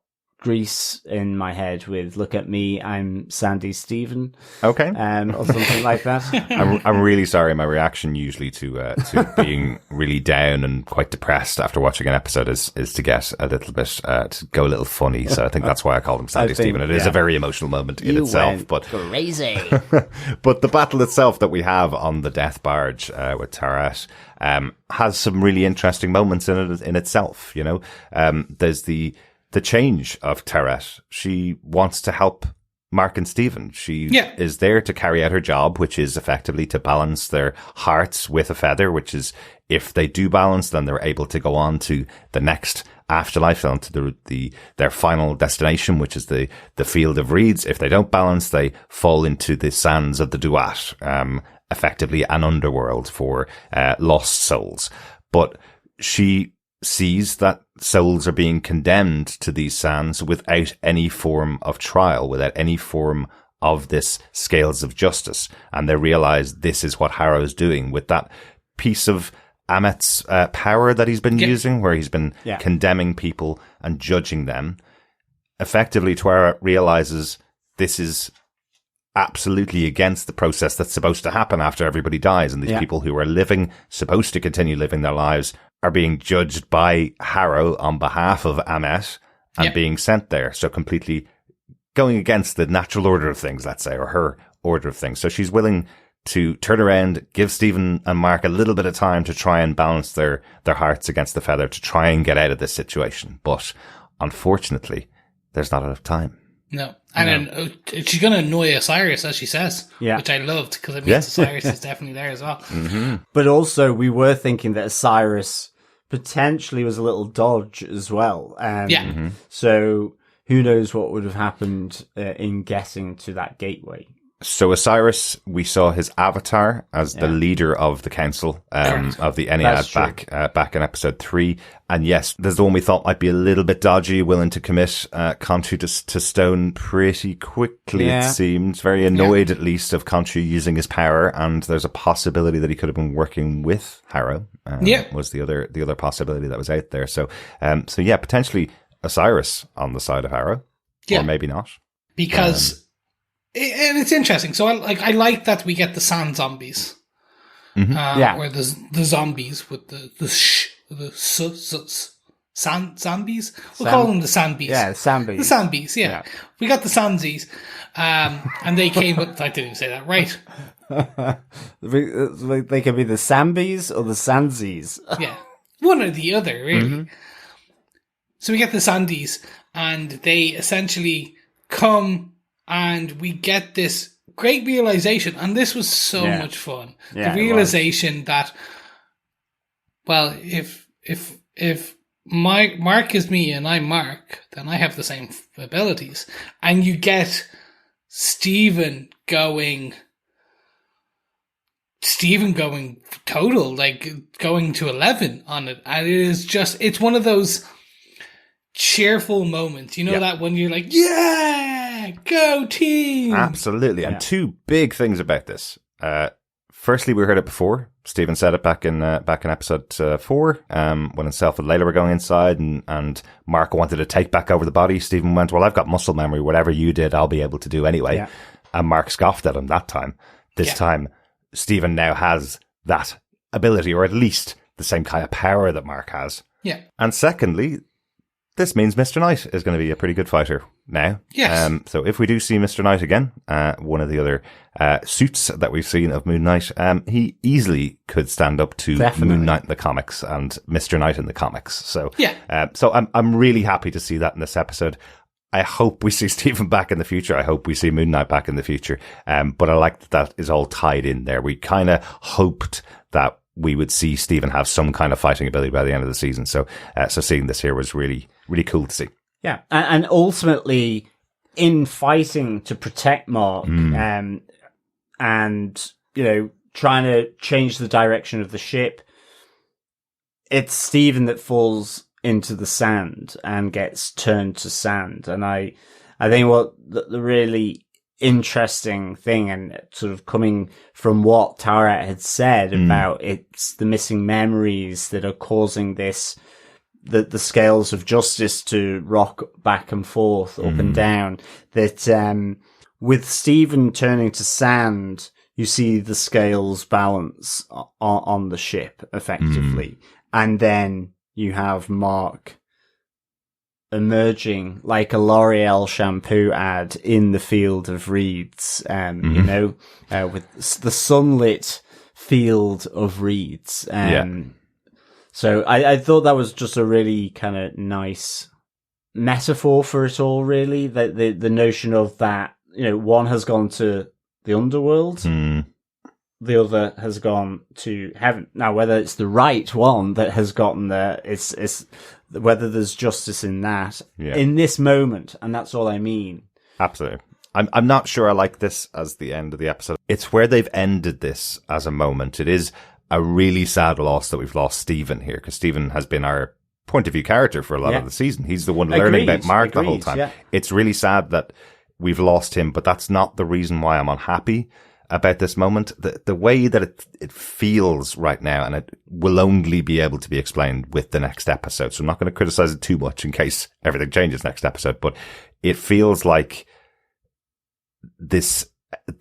Grease in my head with "Look at me, I'm Sandy Steven," okay, or something like that. I'm really sorry. My reaction usually to being really down and quite depressed after watching an episode is to get a little bit to go a little funny. So I think that's why I called him Sandy Steven. It is a very emotional moment in itself, but crazy. But the battle itself that we have on the Death Barge with Tararet has some really interesting moments in it in itself. You know, there's the change of Tararet. She wants to help Mark and Steven. She is there to carry out her job, which is effectively to balance their hearts with a feather, which is, if they do balance, then they're able to go on to the next afterlife, on to their final destination, which is the field of reeds. If they don't balance, they fall into the sands of the Duat, effectively an underworld for lost souls. But she sees that souls are being condemned to these sands without any form of trial, without any form of this scales of justice. And they realize this is what Harrow's doing with that piece of Amet's power that he's been using, where he's been condemning people and judging them. Effectively, Tara realizes this is absolutely against the process that's supposed to happen after everybody dies. And these people who are supposed to continue living their lives, are being judged by Harrow on behalf of Amet and being sent there. So completely going against the natural order of things, let's say, or her order of things. So she's willing to turn around, give Steven and Mark a little bit of time to try and balance their hearts against the feather to try and get out of this situation. But unfortunately, there's not enough time. No. And then she's going to annoy Osiris, as she says, which I loved, because it means Osiris is definitely there as well. Mm-hmm. But also, we were thinking that Osiris potentially was a little dodge as well. So who knows what would have happened in getting to that gateway. So Osiris, we saw his avatar as the leader of the council of the Ennead back in episode 3. And yes, there's the one we thought might be a little bit dodgy, willing to commit Khonshu to stone pretty quickly, it seemed. Very annoyed, at least, of Khonshu using his power. And there's a possibility that he could have been working with Harrow. Was the other possibility that was out there. So potentially Osiris on the side of Harrow. Or maybe not. Because... and it's interesting. So I like that we get the sand zombies. Or the zombies with the sand zombies. We'll call them the sandbees. Yeah, sandbees. The sandbees, yeah. We got the sandsies. And they came with, I didn't even say that right. They can be the sambies or the sandsies. Yeah. One or the other, really. So we get the Sandys, and they essentially come, and we get this great realization, and this was so much fun. Yeah, the realization that, well, if Mark is me and I'm Mark, then I have the same abilities. And you get Steven going total, like going to 11 on it. And it is just, it's one of those cheerful moments, you know, that when you're like, yeah, go team. Absolutely. And two big things about this. Firstly, we heard it before. Stephen said it back in episode 4, when himself and Layla were going inside, and Mark wanted to take back over the body. Stephen went, well, I've got muscle memory. Whatever you did, I'll be able to do anyway. Yeah. And Mark scoffed at him that time. This time, Stephen now has that ability, or at least the same kind of power that Mark has. Yeah. And secondly, this means Mr. Knight is going to be a pretty good fighter now. Yes. So if we do see Mr. Knight again, one of the other suits that we've seen of Moon Knight, he easily could stand up to Moon Knight in the comics and Mr. Knight in the comics. So so I'm really happy to see that in this episode. I hope we see Stephen back in the future. I hope we see Moon Knight back in the future. But I like that is all tied in there. We kind of hoped that we would see Stephen have some kind of fighting ability by the end of the season. So seeing this here was really, really cool to see. Yeah. And ultimately, in fighting to protect Mark, and, you know, trying to change the direction of the ship, it's Stephen that falls into the sand and gets turned to sand. And I think what the really interesting thing, and sort of coming from what Tauret had said about it's the missing memories that are causing this, the scales of justice to rock back and forth, up and down, that with Stephen turning to sand, you see the scales balance on the ship effectively. And then you have Mark emerging like a L'Oreal shampoo ad in the field of reeds, you know, with the sunlit field of reeds. So I thought that was just a really kind of nice metaphor for it all, really. The notion of that, you know, one has gone to the underworld, the other has gone to heaven. Now, whether it's the right one that has gotten there, it's whether there's justice in that, in this moment, and that's all I mean. Absolutely. I'm not sure I like this as the end of the episode. It's where they've ended this as a moment. It is a really sad loss that we've lost Stephen here, because Stephen has been our point of view character for a lot of the season. He's the one learning about Mark the whole time. Yeah. It's really sad that we've lost him, but that's not the reason why I'm unhappy about this moment. The way that it feels right now, and it will only be able to be explained with the next episode. So I'm not going to criticize it too much in case everything changes next episode, but it feels like this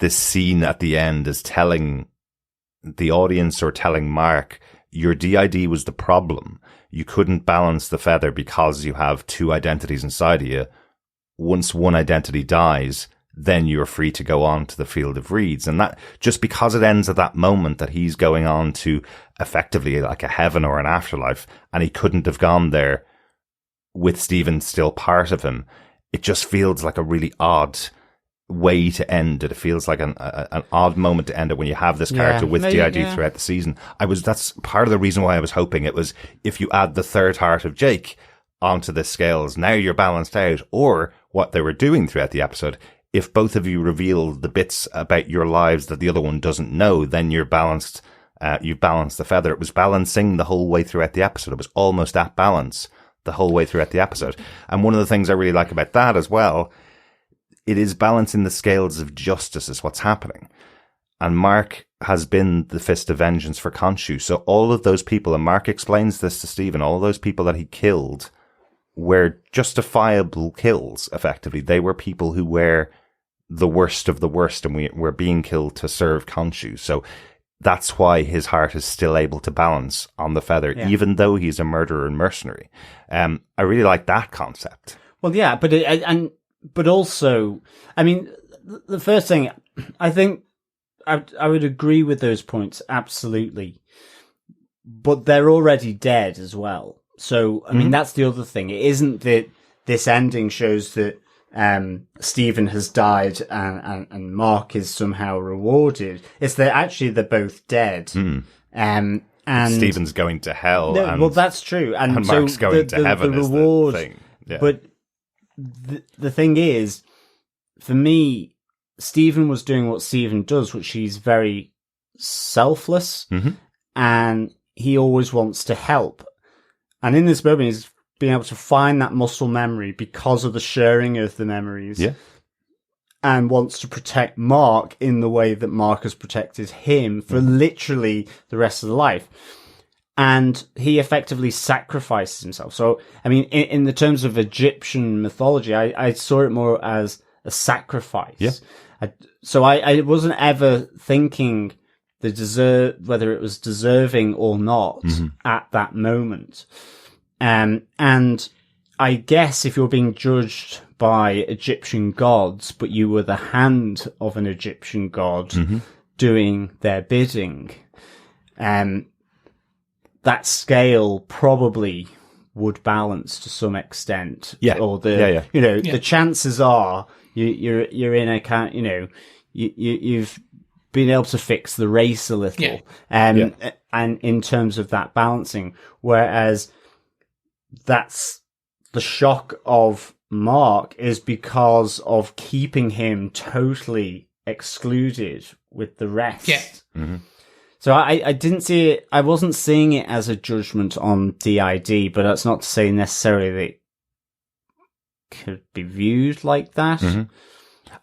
scene at the end is telling the audience, or telling Mark, your DID was the problem. You couldn't balance the feather because you have two identities inside of you. Once one identity dies, then you're free to go on to the field of reeds. And that, just because it ends at that moment that he's going on to effectively like a heaven or an afterlife, and he couldn't have gone there with Stephen still part of him, it just feels like a really odd way to end it. It feels like an odd moment to end it when you have this character with DID throughout the season. That's part of the reason why I was hoping it was, if you add the third heart of Jake onto the scales, now you're balanced out. Or what they were doing throughout the episode, if both of you reveal the bits about your lives that the other one doesn't know, then you're balanced. You've balanced the feather. It was balancing the whole way throughout the episode. It was almost at balance the whole way throughout the episode. And one of the things I really like about that as well, it is balancing the scales of justice is what's happening. And Mark has been the fist of vengeance for Khonshu. So all of those people, and Mark explains this to Stephen, all of those people that he killed were justifiable kills, effectively. They were people who were the worst of the worst, and we were being killed to serve Khonshu. So that's why his heart is still able to balance on the feather, even though he's a murderer and mercenary. I really like that concept. Well, yeah, but also, I mean, the first thing, I think I would agree with those points, absolutely. But they're already dead as well. So, I mean, that's the other thing. It isn't that this ending shows that Steven has died and Mark is somehow rewarded. It's that actually they're both dead. And Steven's going to hell. No, and, well, that's true. And so Mark's going to heaven the is reward, the thing. Yeah. But the thing is, for me, Steven was doing what Steven does, which he's very selfless, and he always wants to help. And in this moment, he's being able to find that muscle memory because of the sharing of the memories. Yeah. And wants to protect Mark in the way that Mark has protected him for literally the rest of the life. And he effectively sacrifices himself. So, I mean, in the terms of Egyptian mythology, I saw it more as a sacrifice. Yeah. So I wasn't ever thinking whether it was deserving or not at that moment. And I guess if you're being judged by Egyptian gods, but you were the hand of an Egyptian god doing their bidding, that scale probably would balance to some extent. Yeah. Or the chances are you're in a kind, you've been able to fix the race a little. And in terms of that balancing, whereas that's the shock of Mark is because of keeping him totally excluded with the rest. Yeah. So I didn't see it. I wasn't seeing it as a judgment on DID, but that's not to say necessarily that it could be viewed like that. And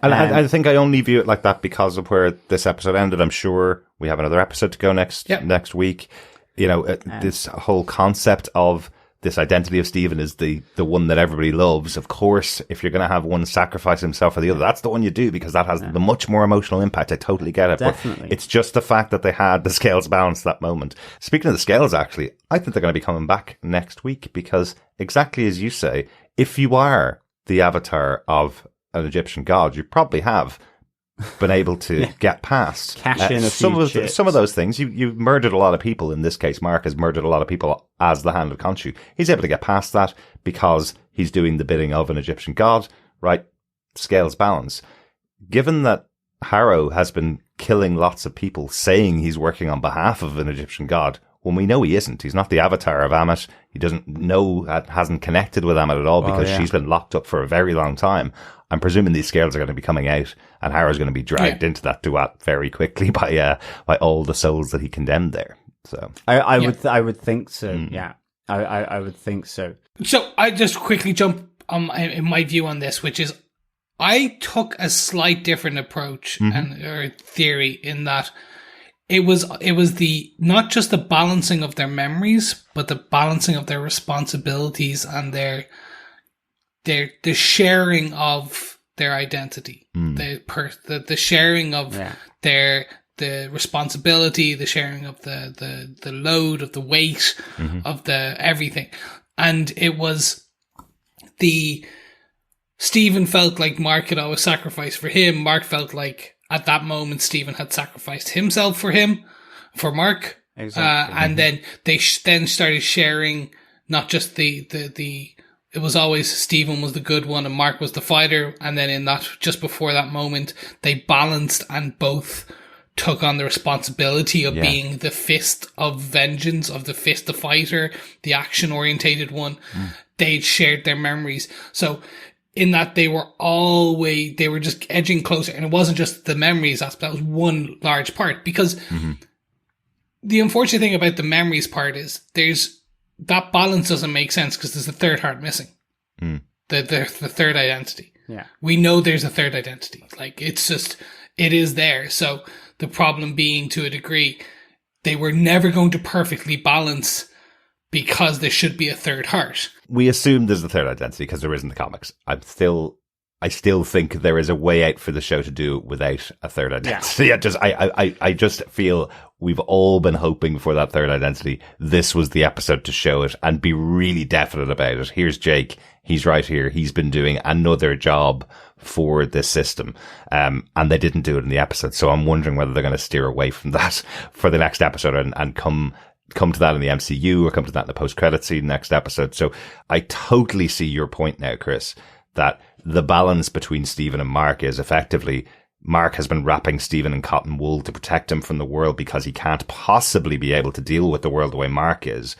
I think I only view it like that because of where this episode ended. I'm sure we have another episode to go next week. This whole concept of this identity of Steven is the one that everybody loves. Of course, if you're going to have one sacrifice himself for the other, that's the one you do because that has the much more emotional impact. I totally get it. Definitely. But it's just the fact that they had the scales balanced that moment. Speaking of the scales, actually, I think they're going to be coming back next week because exactly as you say, if you are the avatar of an Egyptian god, you probably have been able to get past cash in some of those things. You've murdered a lot of people. In this case, Mark has murdered a lot of people as the hand of Khonshu. He's able to get past that because he's doing the bidding of an Egyptian god, right? Scales balance. Given that Harrow has been killing lots of people saying he's working on behalf of an Egyptian god, when we know he isn't. He's not the avatar of Ammit. He doesn't know, hasn't connected with Ammit at all because she's been locked up for a very long time. I'm presuming these scales are going to be coming out and Harrow's going to be dragged into that duat very quickly by all the souls that he condemned there. So I would think so. Yeah. I would think so. So I just quickly jump in my view on this, which is I took a slight different approach or theory in that it was the not just the balancing of their memories, but the balancing of their responsibilities and the sharing of their identity, the sharing of the responsibility, the sharing of the load of the weight of the everything, and it was Steven felt like Mark had always sacrificed for him. Mark felt like at that moment Steven had sacrificed himself for Mark. Exactly. And then they then started sharing not just the it was always Steven was the good one and Mark was the fighter. And then in that, just before that moment, they balanced and both took on the responsibility of being the fist of vengeance, of the fist of fighter, the action orientated one. They'd shared their memories. So in that they were just edging closer. And it wasn't just the memories aspect. That was one large part because the unfortunate thing about the memories part is that balance doesn't make sense because there's a third heart missing. The third identity. Yeah. We know there's a third identity. Like it is there. So the problem being to a degree, they were never going to perfectly balance because there should be a third heart. We assume there's a third identity because there is in the comics. I still think there is a way out for the show to do it without a third identity. Yeah. I just feel we've all been hoping for that third identity. This was the episode to show it and be really definite about it. Here's Jake. He's right here. He's been doing another job for this system. And they didn't do it in the episode. So I'm wondering whether they're going to steer away from that for the next episode and come come to that in the MCU or come to that in the post-credit scene next episode. So I totally see your point now, Chris, that the balance between Steven and Mark is effectively Mark has been wrapping Steven in cotton wool to protect him from the world because he can't possibly be able to deal with the world the way Mark is.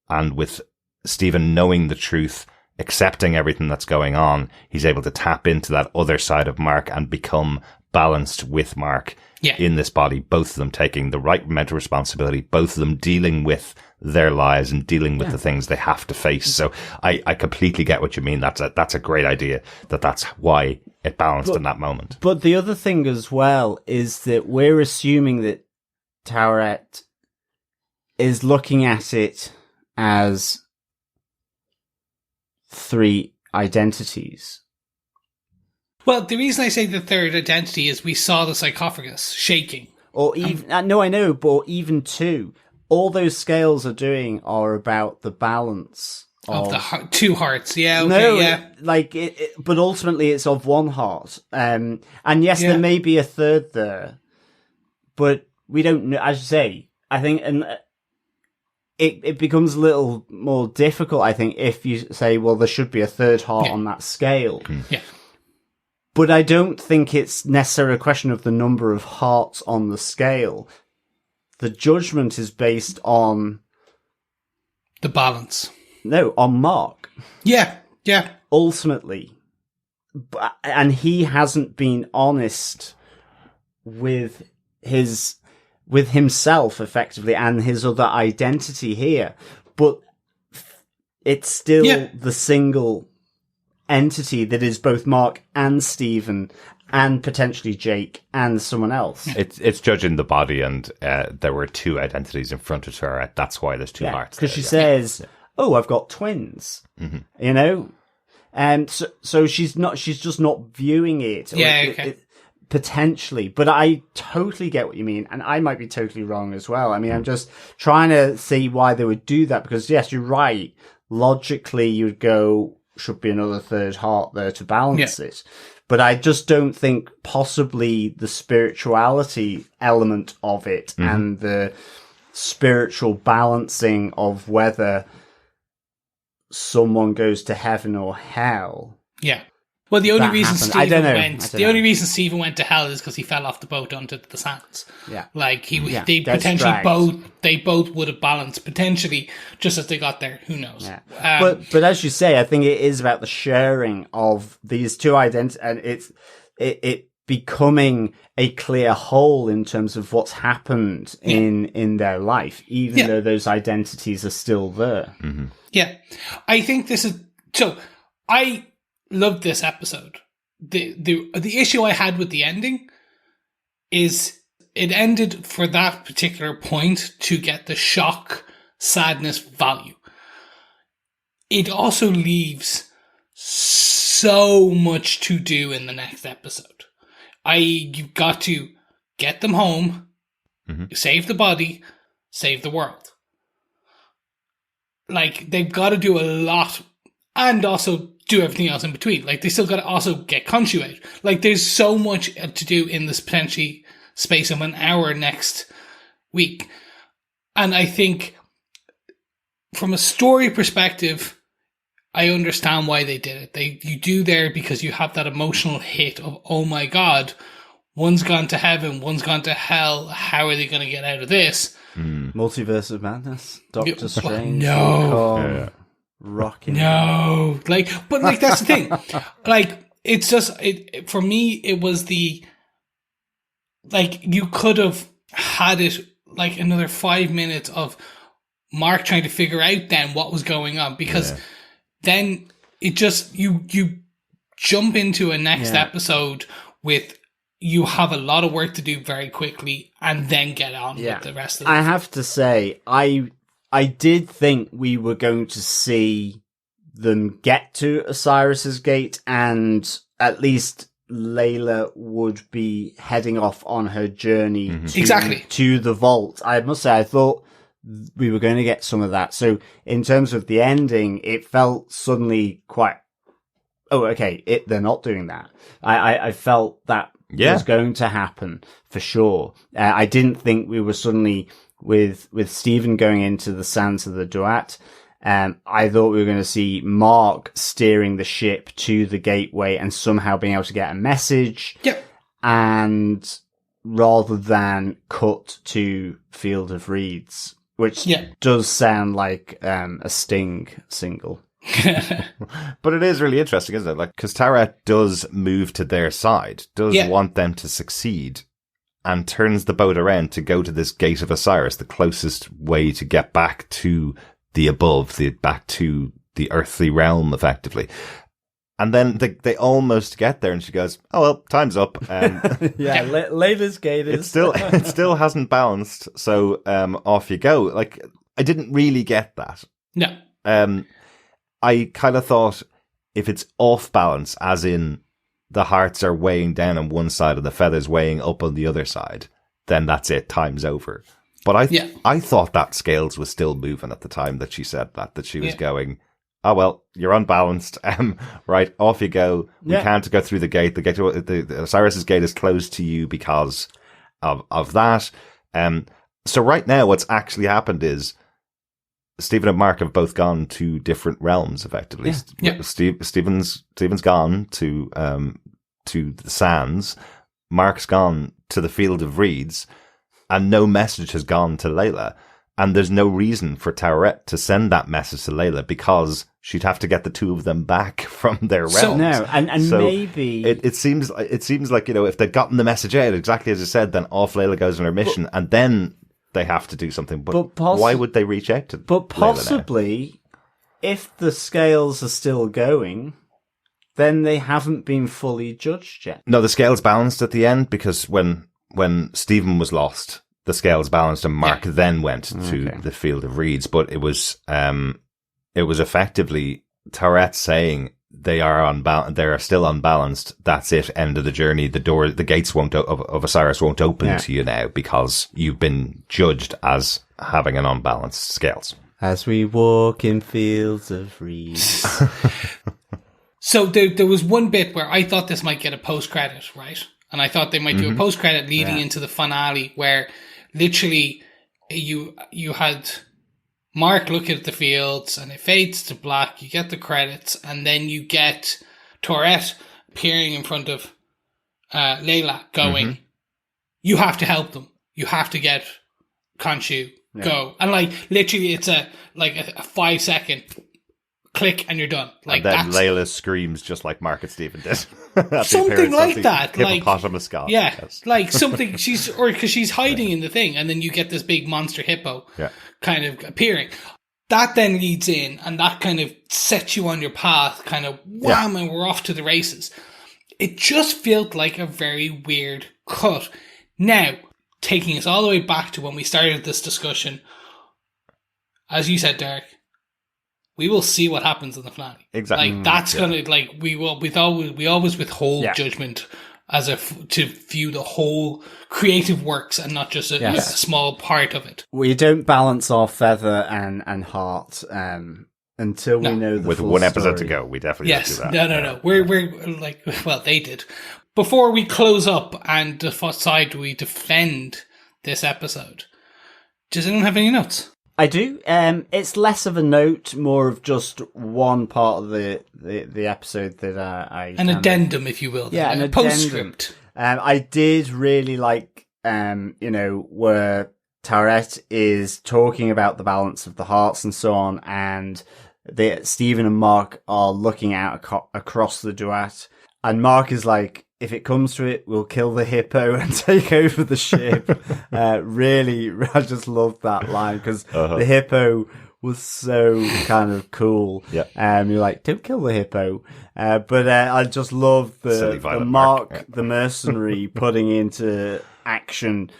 And with Steven knowing the truth, accepting everything that's going on, he's able to tap into that other side of Mark and become balanced with Mark in this body, both of them taking the right mental responsibility, both of them dealing with their lives and dealing with the things they have to face. So I completely get what you mean. That's a great idea. That's why it balanced in that moment. But the other thing as well is that we're assuming that Taweret is looking at it as 3 identities. Well, the reason I say the third identity is we saw the sarcophagus shaking. Or even, no, I know, but even 2. All those scales are doing are about the balance of the 2 hearts. Yeah, okay, no, yeah. But ultimately it's of 1 heart. And yes, there may be a third there, but we don't know. As you say, I think, and it becomes a little more difficult, I think, if you say, well, there should be a third heart on that scale. Yeah. But I don't think it's necessarily a question of the number of hearts on the scale. The judgment is based on the balance. No, on Mark. Yeah, yeah. Ultimately. And he hasn't been honest with himself, effectively, and his other identity here. But it's still the single entity that is both Mark and Steven and potentially Jake and someone else. It's judging the body, and there were 2 identities in front of her. That's why there's 2 hearts. Because she says, "Oh, I've got twins," you know, and so she's just not viewing it. Potentially, but I totally get what you mean, and I might be totally wrong as well. I mean, I'm just trying to see why they would do that, because yes, you're right. Logically, you'd go, should be another third heart there to balance it. But I just don't think possibly the spirituality element of it and the spiritual balancing of whether someone goes to heaven or hell. Yeah. Well, the only reason Steven went to hell is because he fell off the boat onto the sands. Yeah. Like they potentially both would have balanced potentially just as they got there. Who knows? Yeah. But as you say, I think it is about the sharing of these 2 identities, and it becoming a clear whole in terms of what's happened in their life, even though those identities are still there. Mm-hmm. Yeah, I think this is so. I loved this episode. The issue I had with the ending is it ended for that particular point to get the shock, sadness value. It also leaves so much to do in the next episode. You've got to get them home, save the body, save the world. Like, they've got to do a lot, and also do everything else in between. Like, they still got to also get Khonshu out. Like, there's so much to do in this potentially space of an hour next week. And I think from a story perspective, I understand why they did it. You do there because you have that emotional hit of, oh my God, one's gone to heaven, one's gone to hell. How are they going to get out of this? Multiverse of Madness, Doctor Strange. No. Rocking. No. But that's the thing. It's just, for me, it was you could have had it another 5 minutes of Mark trying to figure out then what was going on, because then it just, you jump into a next episode with, you have a lot of work to do very quickly and then get on with the rest of it. I have to say, I did think we were going to see them get to Osiris's gate, and at least Layla would be heading off on her journey to the vault. I must say, I thought we were going to get some of that. So in terms of the ending, it felt suddenly quite, they're not doing that. I felt that was going to happen for sure. I didn't think we were suddenly with Steven going into the sands of the Duat. I thought we were going to see Mark steering the ship to the gateway and somehow being able to get a message. Yep. And rather than cut to Field of Reeds, which does sound like a Sting single. But it is really interesting, isn't it? Like, because Taweret does move to their side, does want them to succeed, and turns the boat around to go to this Gate of Osiris, the closest way to get back to the above, back to the earthly realm, effectively. And then they almost get there, and she goes, "Oh well, time's up." Layla's gate is it still hasn't balanced, so off you go. Like, I didn't really get that. No. I kind of thought if it's off balance, as in the hearts are weighing down on one side and the feathers weighing up on the other side, then that's it. Time's over. But I thought that scales was still moving at the time that she said that she was going, "Oh well, you're unbalanced. Right, off you go. We can't go through the gate. The Osiris's gate is closed to you because of that." So right now, what's actually happened is Steven and Mark have both gone to different realms, effectively. Steven's gone to the sands. Mark's gone to the Field of Reeds, and no message has gone to Layla. And there's no reason for Taweret to send that message to Layla because she'd have to get the two of them back from their realms. So, no, and so maybe it seems like, you know, if they'd gotten the message out exactly as I said, then off Layla goes on her mission, and then they have to do something. But why would they reach out to? But possibly, if the scales are still going, then they haven't been fully judged yet. No, the scales balanced at the end because when Steven was lost, the scales balanced, and Mark then went to the Field of Reeds. But it was effectively Taweret saying they are still unbalanced. That's it. End of the journey. The gates of Osiris won't open to you now because you've been judged as having an unbalanced scales. As we walk in fields of reeds. So there was one bit where I thought this might get a post-credit, right? And I thought they might do a post-credit leading into the finale where literally you had Mark looking at the fields and it fades to black, you get the credits, and then you get Taweret appearing in front of Layla going, you have to help them. You have to get Khonshu, go. And like literally it's a 5-second click and you're done. Like, and then Layla screams just like Marc and Steven did. Something like that. Hippopotamus god. Yeah. Yes. Like something because she's hiding in the thing, and then you get this big monster hippo kind of appearing. That then leads in, and that kind of sets you on your path, kind of wham, and we're off to the races. It just felt like a very weird cut. Now, taking us all the way back to when we started this discussion, as you said, Derek, we will see what happens in the finale. Exactly. Like that's gonna we always withhold judgment to view the whole creative works and not just a small part of it. We don't balance our feather and heart until we know the with full one episode story. to go. We definitely don't do that. No. We're like, well, they did. Before we close up and decide we defend this episode, does anyone have any notes? I do. It's less of a note, more of just one part of the episode that I an addendum, if you will. Yeah, an postscript. I did really like, where Taweret is talking about the balance of the hearts and so on, and Steven and Mark are looking out across the Duat, and Mark is like, if it comes to it, we'll kill the hippo and take over the ship. Really, I just loved that line because the hippo was so kind of cool. Yeah. You're like, don't kill the hippo. But I just love the Mark, the mercenary, putting into action,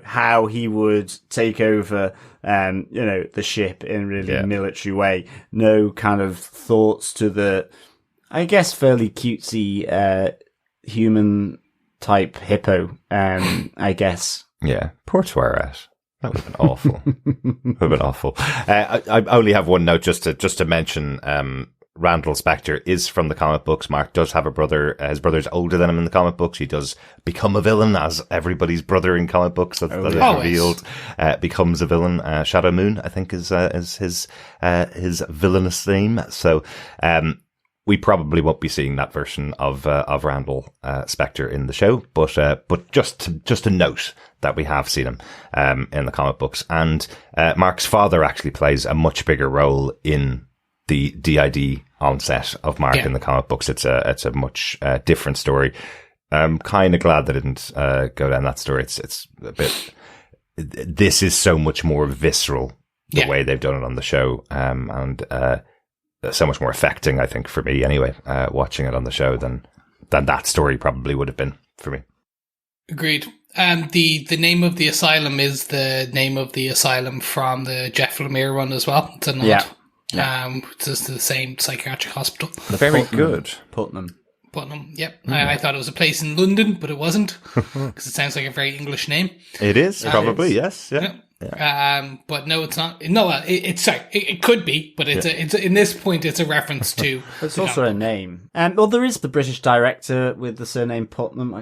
how he would take over, the ship in a really military way. No kind of thoughts to the, I guess, fairly cutesy, human type hippo, I guess. Yeah, poor Taweret. That would have been awful. I only have one note just to mention Randall Spector is from the comic books. Mark does have a brother. His brother's older than him in the comic books. He does become a villain, as everybody's brother in comic books that is revealed becomes a villain. Shadow Moon, I think, is his villainous name. So we probably won't be seeing that version of Randall Spector in the show, but just to note that we have seen him in the comic books. And Mark's father actually plays a much bigger role in the DID onset of Mark in the comic books. It's a much different story. I'm kind of glad they didn't go down that story. It's a bit. This is so much more visceral the way they've done it on the show, and so much more affecting, I think, for me anyway, watching it on the show than that story probably would have been for me. Agreed. The name of the asylum is the name of the asylum from the Jeff Lemire one as well. It's a nod. Yeah. It's the same psychiatric hospital. Very good. Putnam, yep. I thought it was a place in London, but it wasn't, because it sounds like a very English name. It is, probably, yes. Yeah. Yeah. But no, it's not. No, it could be, but it's in this point, it's a reference to. It's also a name. Well, there is the British director with the surname Putnam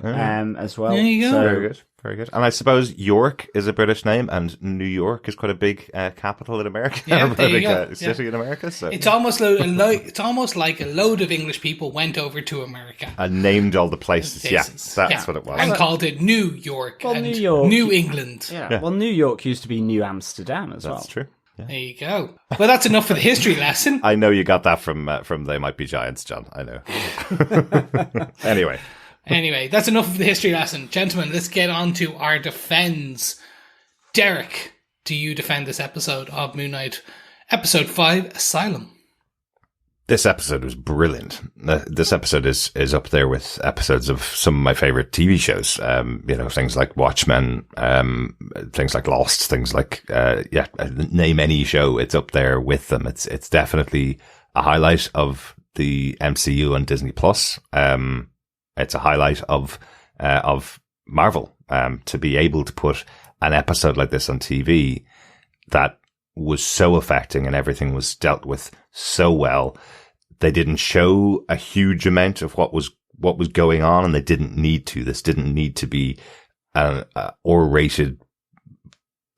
as well. There you go. So, very good. Very good. And I suppose York is a British name, and New York is quite a big capital in America, yeah, a big city in America. So it's almost like a load of English people went over to America and named all the places. Yeah, that's what it was, and called it New York. Well, and New York, New England. Yeah. Well, New York used to be New Amsterdam as well. That's true. Yeah. There you go. Well, that's enough for the history lesson. I know you got that from They Might Be Giants, John. I know. Anyway, that's enough of the history lesson. Gentlemen, let's get on to our defends. Derek, do you defend this episode of Moon Knight? Episode 5, Asylum. This episode was brilliant. This episode is up there with episodes of some of my favorite TV shows. Things like Watchmen, things like Lost, things like, name any show, it's up there with them. It's definitely a highlight of the MCU on Disney Plus. It's a highlight of Marvel, to be able to put an episode like this on TV that was so affecting and everything was dealt with so well. They didn't show a huge amount of what was going on, and they didn't need to. This didn't need to be an R-rated,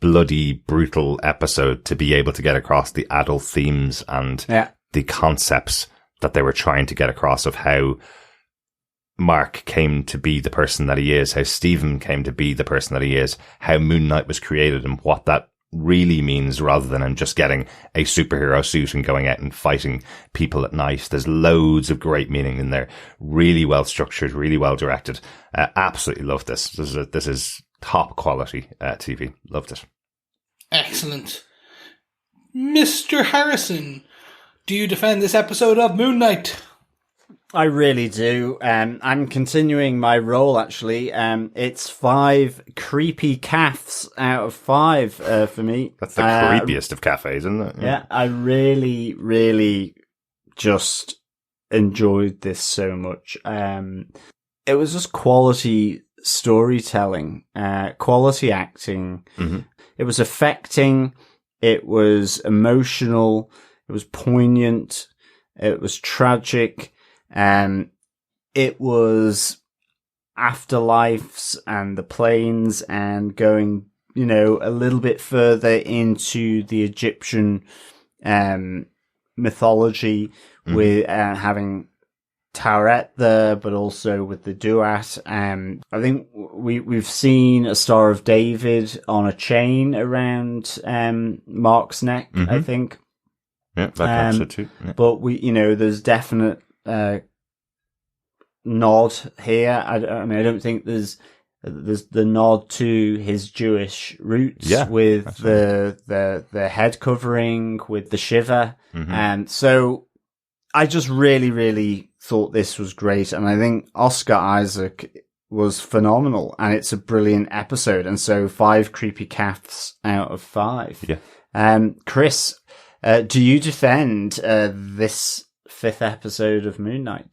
bloody, brutal episode to be able to get across the adult themes and the concepts that they were trying to get across of how Mark came to be the person that he is, how Steven came to be the person that he is, how Moon Knight was created, and what that really means, rather than him just getting a superhero suit and going out and fighting people at night. There's loads of great meaning in there. Really well structured, really well directed. Absolutely loved this. This is top quality TV. Loved it. Excellent. Mr. Harrison, do you defend this episode of Moon Knight? I really do. I'm continuing my role, actually. It's 5 creepy calves out of 5 for me. That's the creepiest of cafes, isn't it? Yeah, I really, really just enjoyed this so much. It was just quality storytelling, quality acting. Mm-hmm. It was affecting. It was emotional. It was poignant. It was tragic. It was afterlives and the planes and going, a little bit further into the Egyptian mythology, with having Tauret there, but also with the Duat. I think we've seen a Star of David on a chain around Mark's neck, I think. Yeah, that episode too. Yeah. But there's definite nod here. I don't think there's the nod to his Jewish roots, with the head covering, with the shiver, and so I just really, really thought this was great, and I think Oscar Isaac was phenomenal, and it's a brilliant episode, and so 5 creepy calves out of 5. Yeah. Chris, do you defend this 5th episode of Moon Knight?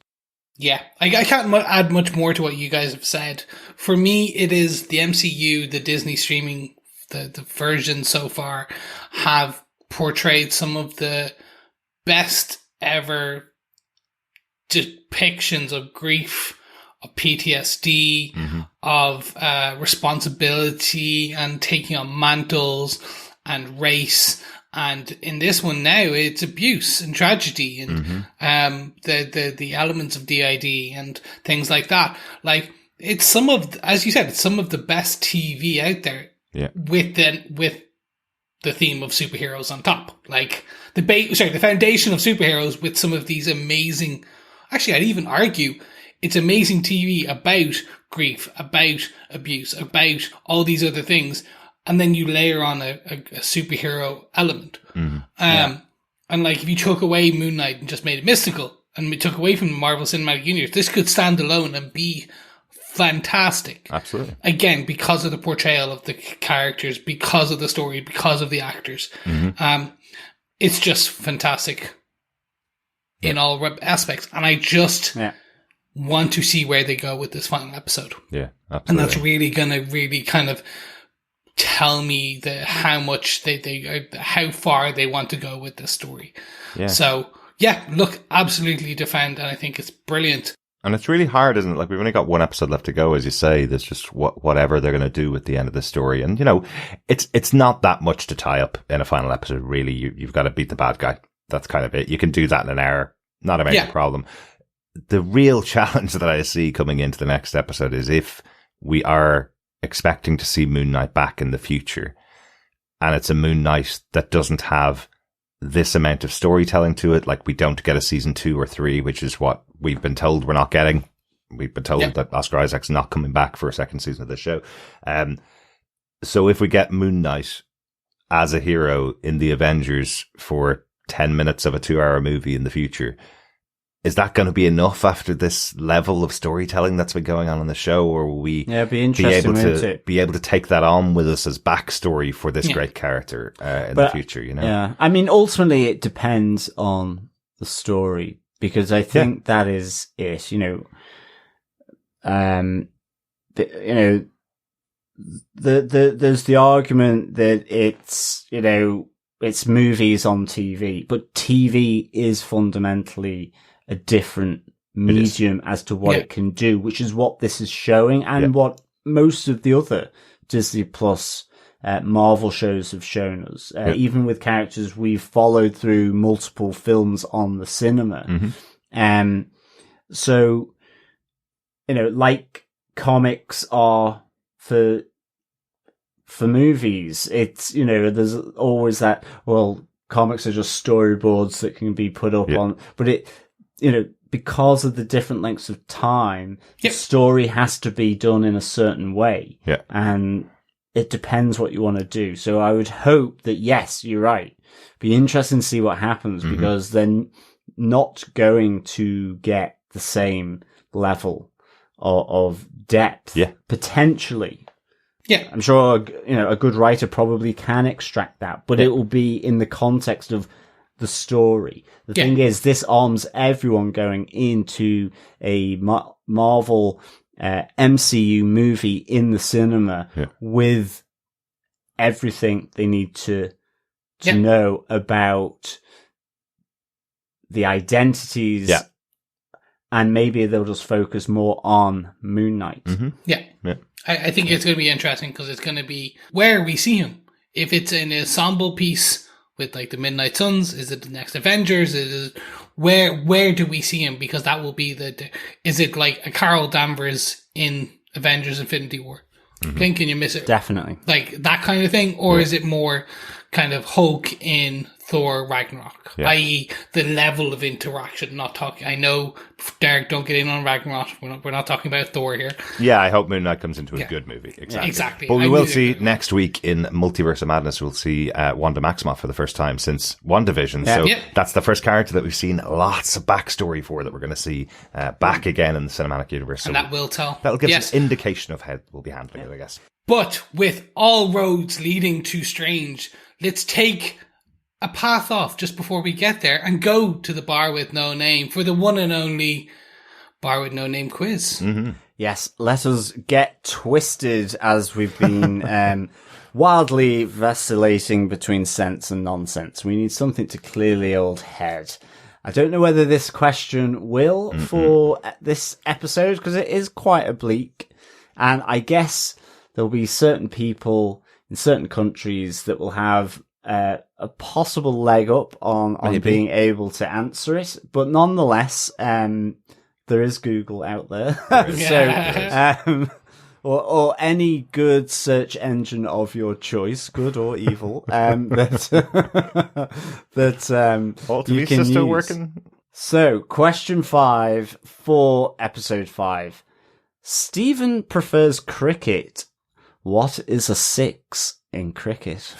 Yeah, I can't add much more to what you guys have said. For me, it is the MCU, the Disney streaming, the version so far, have portrayed some of the best ever depictions of grief, of PTSD, of responsibility and taking on mantles and race. And in this one now, it's abuse and tragedy and the elements of DID and things like that. Like, it's some of, as you said, it's some of the best TV out there. Yeah. With the theme of superheroes on top. Like, the foundation of superheroes with some of these amazing, actually, I'd even argue it's amazing TV about grief, about abuse, about all these other things. And then you layer on a superhero element. And like, if you took away Moon Knight and just made it mystical, and we took away from the Marvel Cinematic Universe, this could stand alone and be fantastic. Absolutely. Again, because of the portrayal of the characters, because of the story, because of the actors. It's just fantastic in all aspects. And I just want to see where they go with this final episode. Yeah, absolutely. And that's really going to really kind of tell me how much how far they want to go with this story. Yeah. So yeah, look, absolutely defend, and I think it's brilliant. And it's really hard, isn't it? Like, we've only got one episode left to go, as you say. There's just whatever they're going to do at the end of the story. And, you know, it's not that much to tie up in a final episode, really. You've got to beat the bad guy. That's kind of it. You can do that in an hour. Not a major problem. The real challenge that I see coming into the next episode is if we are expecting to see Moon Knight back in the future, and it's a Moon Knight that doesn't have this amount of storytelling to it. Like, we don't get a season 2 or 3, which is what we've been told we're not getting. We've been told that Oscar Isaac's not coming back for a second season of the show. So if we get Moon Knight as a hero in the Avengers for 10 minutes of a 2-hour movie in the future, is that going to be enough after this level of storytelling that's been going on in the show, or will we be able to take that on with us as backstory for this great character in the future? You know, I mean, ultimately, it depends on the story, because I think that is it. You know, there's the argument that it's movies on TV, but TV is fundamentally a different medium as to what it can do, which is what this is showing, and what most of the other Disney Plus Marvel shows have shown us, even with characters we've followed through multiple films on the cinema. So, you know, like comics are for movies, it's, you know, there's always that, well, comics are just storyboards that can be put up on, but it, you know, because of the different lengths of time, the story has to be done in a certain way. And it depends what you want to do. So I would hope that, yes, you're right. Be interesting to see what happens, because they're not going to get the same level of depth, potentially. I'm sure, you know, a good writer probably can extract that, but it will be in the context of the story. The thing is, this arms everyone going into a Marvel MCU movie in the cinema with everything they need to know about the identities, and maybe they'll just focus more on Moon Knight. I think it's going to be interesting, because it's going to be where we see him. If it's an ensemble piece with like the Midnight Suns, is it the next Avengers? Where do we see him? Because that will be is it like a Carol Danvers in Avengers Infinity War? Blink and you miss it. Definitely. Like that kind of thing? Or is it more kind of Hulk in Thor Ragnarok, i.e. the level of interaction? Not talking, I know, Derek, don't get in on Ragnarok, we're not talking about Thor here. I hope Moon Knight comes into a good movie. Exactly. But we will see next week in Multiverse of Madness, we'll see Wanda Maximoff for the first time since WandaVision. So that's the first character that we've seen lots of backstory for, that we're going to see back again in the cinematic universe. So and that will tell. That'll give us an indication of how we'll be handling it, I guess. But with all roads leading to Strange, let's take a path off just before we get there and go to the Bar with No Name for the one and only Bar with No Name quiz. Yes, let us get twisted, as we've been wildly vacillating between sense and nonsense. We need something to clear the old head. I don't know whether this question will for this episode, because it is quite oblique. And I guess there'll be certain people in certain countries that will have a possible leg up on being able to answer it. But nonetheless, there is Google out there. So, or any good search engine of your choice, good or evil, that All you can use. still working? So, question 5 for episode 5. Stephen prefers cricket. What is a 6 in cricket?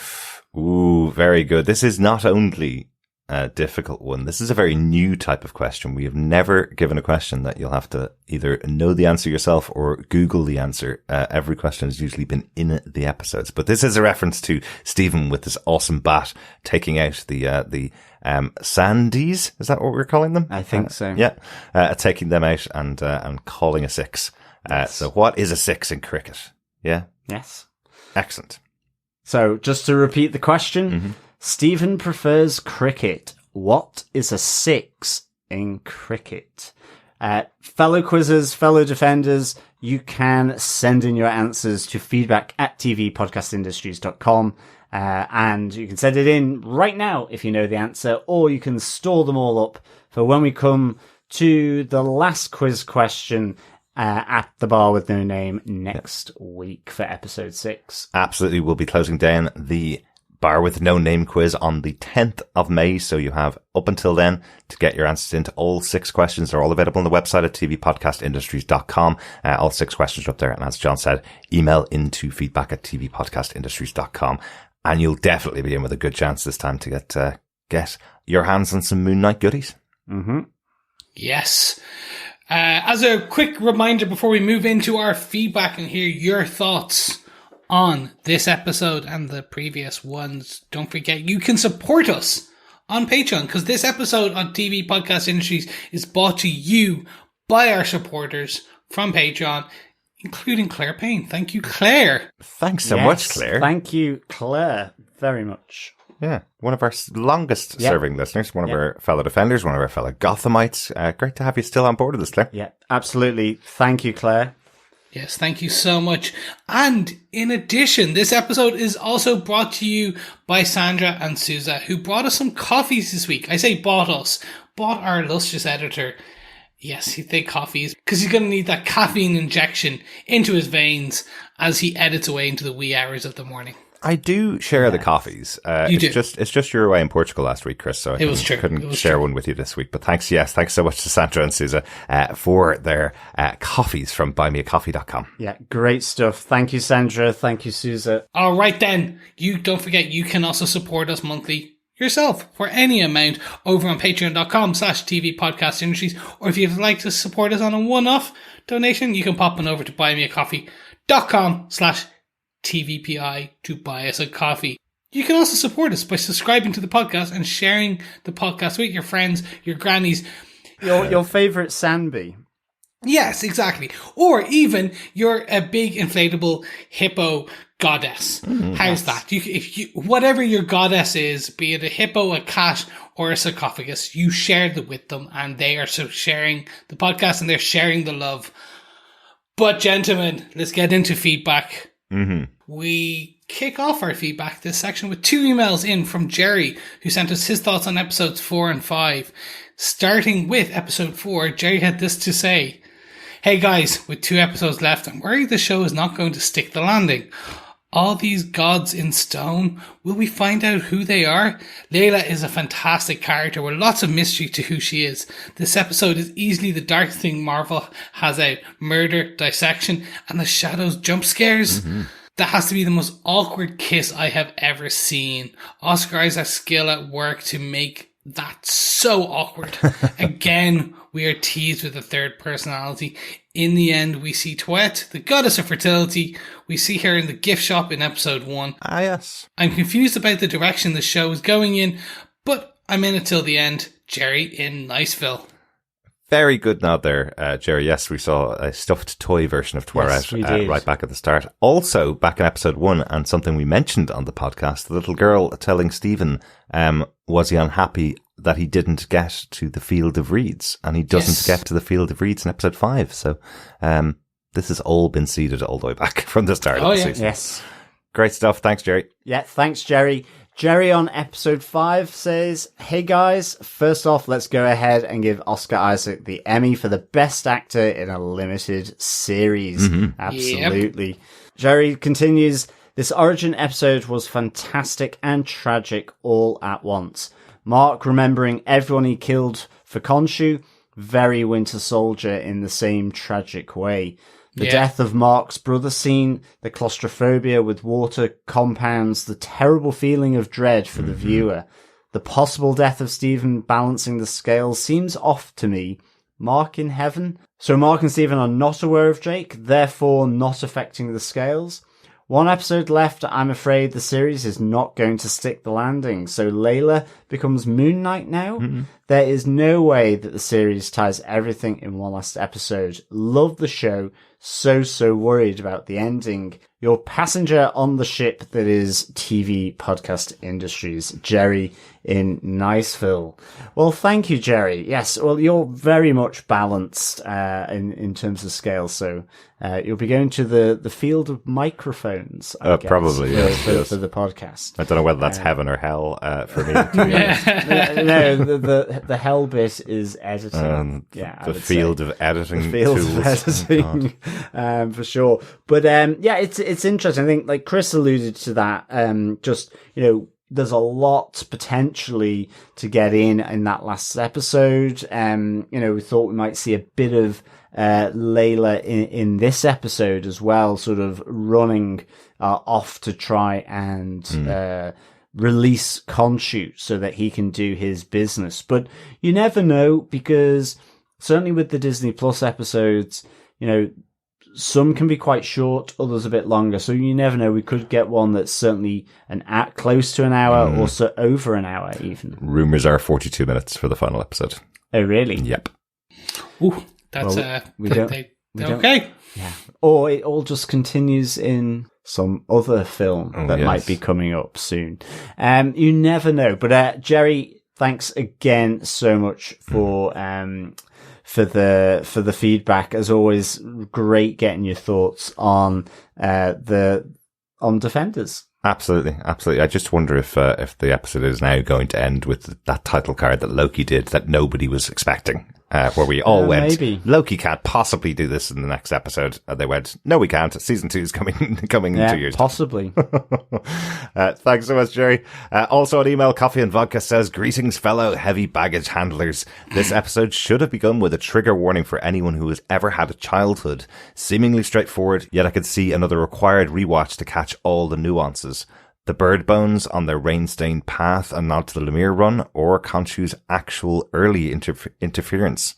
Ooh, very good. This is not only a difficult one. This is a very new type of question. We have never given a question that you'll have to either know the answer yourself or Google the answer. Every question has usually been in the episodes, but this is a reference to Stephen with this awesome bat taking out the sandies. Is that what we're calling them? I think so. Yeah. Taking them out and calling a 6. Yes. So what is a 6 in cricket? Yeah. Yes. Excellent. So, just to repeat the question, Stephen prefers cricket. What is a 6 in cricket? Fellow quizzers, fellow defenders, you can send in your answers to feedback@tvpodcastindustries.com. And you can send it in right now if you know the answer, or you can store them all up for when we come to the last quiz question at the Bar with No Name next week for episode 6. Absolutely. We'll be closing down the Bar with No Name quiz on the 10th of May. So you have up until then to get your answers into all 6 questions. They're all available on the website at tvpodcastindustries.com. All 6 questions are up there. And as John said, email into feedback@tvpodcastindustries.com. And you'll definitely be in with a good chance this time to get your hands on some Moon Knight goodies. Yes. As a quick reminder before we move into our feedback and hear your thoughts on this episode and the previous ones, don't forget you can support us on Patreon, because this episode on TV Podcast Industries is brought to you by our supporters from Patreon, including Claire Payne. Thank you, Claire. Thanks so much, Claire. Thank you, Claire, very much. Yeah, one of our longest serving listeners, one of our fellow defenders, one of our fellow Gothamites. Great to have you still on board with us, Claire. Yeah, absolutely. Thank you, Claire. Yes, thank you so much. And in addition, this episode is also brought to you by Sandra and Sousa, who brought us some coffees this week. I say bought our illustrious editor. Yes, they coffees, because he's going to need that caffeine injection into his veins as he edits away into the wee hours of the morning. I do share the coffees. It's just your away in Portugal last week, Chris, so I couldn't share one with you this week. But thanks so much to Sandra and Sousa for their coffees from buymeacoffee.com. Yeah, great stuff. Thank you, Sandra. Thank you, Sousa. All right, then. You don't forget, you can also support us monthly yourself for any amount over on patreon.com/TV Podcast Industries. Or if you'd like to support us on a one-off donation, you can pop on over to buymeacoffee.com/TVPI to buy us a coffee. You can also support us by subscribing to the podcast and sharing the podcast with your friends, your grannies. Your favourite Sanby. Yes, exactly. Or even you're a big inflatable hippo goddess. How's that? Whatever your goddess is, be it a hippo, a cat, or a sarcophagus, you share it with them, and they are so sharing the podcast and they're sharing the love. But gentlemen, let's get into feedback. We kick off our feedback this section with 2 emails in from Jerry, who sent us his thoughts on episodes 4 and 5. Starting with episode 4, Jerry had this to say: "Hey guys, with 2 episodes left, I'm worried the show is not going to stick the landing. All these gods in stone, will we find out who they are? Layla is a fantastic character with lots of mystery to who she is. This episode is easily the darkest thing Marvel has out. Murder, dissection, and the shadows jump scares. That has to be the most awkward kiss I have ever seen. Oscar Isaac's skill at work to make that so awkward. Again, we are teased with a third personality. In the end, we see Toet, the goddess of fertility. We see her in the gift shop in episode 1. Ah, yes. I'm confused about the direction the show is going in, but I'm in it till the end. Jerry in Niceville." Very good nod there, Jerry. Yes, we saw a stuffed toy version of Twarat right back at the start. Also, back in episode 1, and something we mentioned on the podcast, the little girl telling Stephen, was he unhappy that he didn't get to the Field of Reeds, and he doesn't get to the Field of Reeds in episode 5. So, this has all been seeded all the way back from the start of the season. Yes. Great stuff. Thanks, Jerry. Yeah, thanks, Jerry. Jerry on episode 5 says, "Hey guys, first off, let's go ahead and give Oscar Isaac the Emmy for the best actor in a limited series." Absolutely. Yep. Jerry continues, "This origin episode was fantastic and tragic all at once. Mark remembering everyone he killed for Khonshu, very Winter Soldier in the same tragic way. The death of Mark's brother scene, the claustrophobia with water compounds the terrible feeling of dread for the viewer. The possible death of Steven balancing the scales seems off to me. Mark in heaven? So Mark and Steven are not aware of Jake, therefore not affecting the scales. One episode left, I'm afraid the series is not going to stick the landing, so Layla becomes Moon Knight now? There is no way that the series ties everything in one last episode. Love the show, so worried about the ending. Your passenger on the ship that is TV podcast industries, Jerry in Niceville." Well, thank you, Jerry. Yes, well, you're very much balanced in terms of scale, so you'll be going to the field of microphones, I guess, probably, for the podcast. I don't know whether that's heaven or hell for me. No, the hell bit is editing. The field of editing tools. For sure. But it's interesting. I think, like Chris alluded to that. There's a lot potentially to get in that last episode. We thought we might see a bit of Layla in this episode as well, sort of running off to try and release Khonshu so that he can do his business. But you never know, because certainly with the Disney Plus episodes, some can be quite short, others a bit longer. So you never know. We could get one that's certainly close to an hour, or so over an hour even. Rumors are 42 minutes for the final episode. Oh, really? Yep. Ooh, that's okay. Yeah. Or it all just continues in some other film that might be coming up soon. You never know. But Jerry, thanks again so much for the feedback. As always, great getting your thoughts on Defenders. Absolutely. I just wonder if the episode is now going to end with that title card that Loki did that nobody was expecting, where we all went, maybe. Loki can't possibly do this in the next episode. And they went, no, we can't. Season 2 is coming in 2 years. Possibly. Thanks so much, Jerry. Also on email, Coffee and Vodka says, "Greetings, fellow heavy baggage handlers. This episode should have begun with a trigger warning for anyone who has ever had a childhood. Seemingly straightforward, yet I could see another required rewatch to catch all the nuances. The bird bones on their rain-stained path, a nod to the Lemire run, or Khonshu's actual early interference.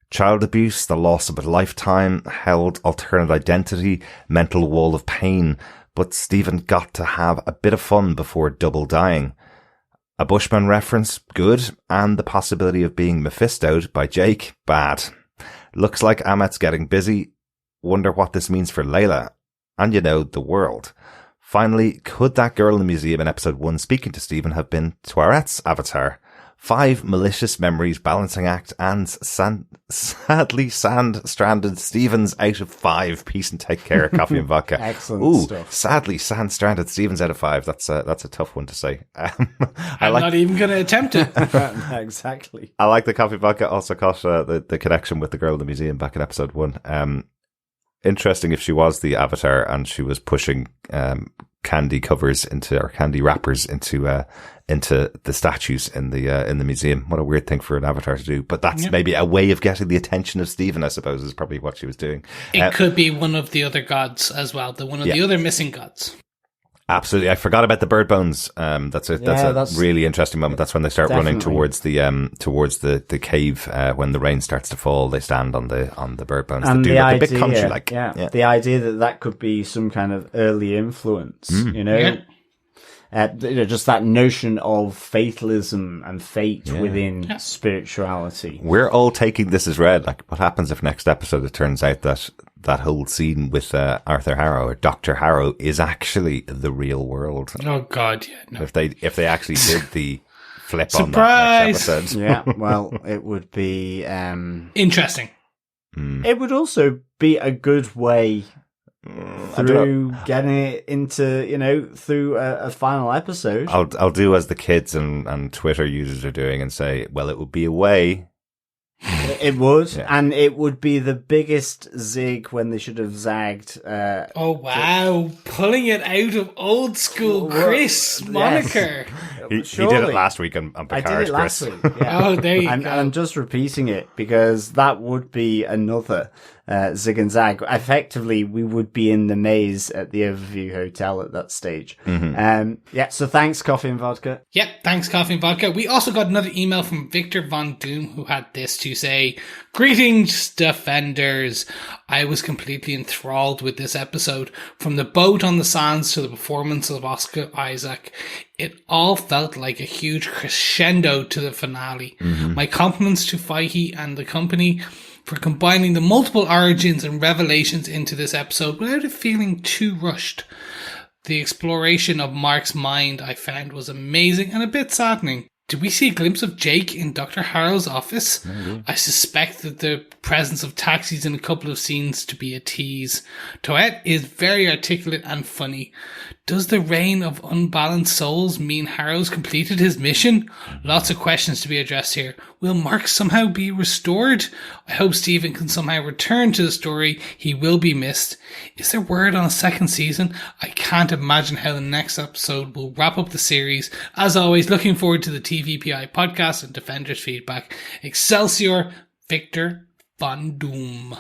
Child abuse, the loss of a lifetime, held alternate identity, mental wall of pain, but Steven got to have a bit of fun before double dying. A Bushman reference, good, and the possibility of being Mephisto'd by Jake, bad. Looks like Amit's getting busy. Wonder what this means for Layla. And the world. Finally, could that girl in the museum in episode 1 speaking to Steven have been Toirette's avatar? 5 malicious memories, balancing act, and sadly sand-stranded Stevens out of 5. Peace and take care, Coffee and Vodka." Excellent stuff. Sadly sand-stranded Stevens out of 5. That's a tough one to say. I'm not even going to attempt it. Exactly. I like the Coffee Vodka. Also caught the connection with the girl in the museum back in episode 1. Interesting if she was the avatar and she was pushing candy covers candy wrappers into the statues in the museum. What a weird thing for an avatar to do. But that's maybe a way of getting the attention of Steven, I suppose, is probably what she was doing. It could be one of the other gods as well, one of the other missing gods. Absolutely. I forgot about the bird bones. That's a really interesting moment. That's when they start running towards the cave, when the rain starts to fall. They stand on the bird bones. And they do look a bit country-like. The idea that could be some kind of early influence, just that notion of fatalism and fate within spirituality. We're all taking this as read. Like, what happens if next episode it turns out that whole scene with Arthur Harrow or Dr. Harrow is actually the real world? Oh God, yeah. No. If they actually did the flip on that next Surprise! episode. Yeah, well, it would be... Interesting. It would also be a good way through getting it into, through a final episode. I'll do as the kids and Twitter users are doing and say, well, it would be a way. It would, Yeah. and it would be the biggest zig when they should have zagged. Oh, wow. Pulling it out of old school Chris moniker. He did Surely. it last week on I Picard, did it last Chris. week. Yeah. Oh, there you And go. I'm just repeating it because that would be another zig and zag. Effectively, we would be in the maze at the Overview Hotel at that stage. So thanks, Coffee and Vodka. Yep, thanks, Coffee and Vodka. We also got another email from Victor Von Doom, who had this to say, "Greetings, Defenders. I was completely enthralled with this episode. From the boat on the sands to the performance of Oscar Isaac, it all felt like a huge crescendo to the finale. My compliments to Feihe and the company for combining the multiple origins and revelations into this episode without it feeling too rushed. The exploration of Mark's mind I found was amazing and a bit saddening. Did we see a glimpse of Jake in Dr. Harrow's office? I suspect that the presence of taxis in a couple of scenes to be a tease. Toet is very articulate and funny. Does the reign of unbalanced souls mean Harrow's completed his mission? Lots of questions to be addressed here. Will Mark somehow be restored? I hope Steven can somehow return to the story. He will be missed. Is there word on a second season? I can't imagine how the next episode will wrap up the series. As always, looking forward to the TVPI podcast and Defenders feedback. Excelsior, Victor Von Doom."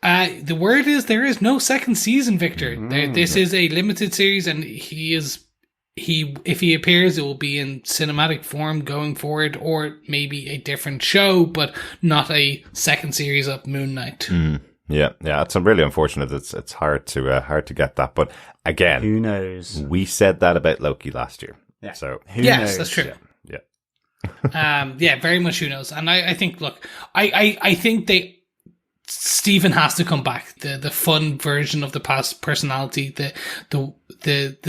The word is there is no second season, Victor. This is a limited series, and if he appears, it will be in cinematic form going forward, or maybe a different show, but not a second series of Moon Knight. Yeah, it's really unfortunate. It's hard to get that, but again, Who knows? we said that about Loki last year. Yeah. So Who Yes, knows? that's true. yeah. Very much who knows. And I think, look, I think Steven has to come back. The fun version of the past personality, the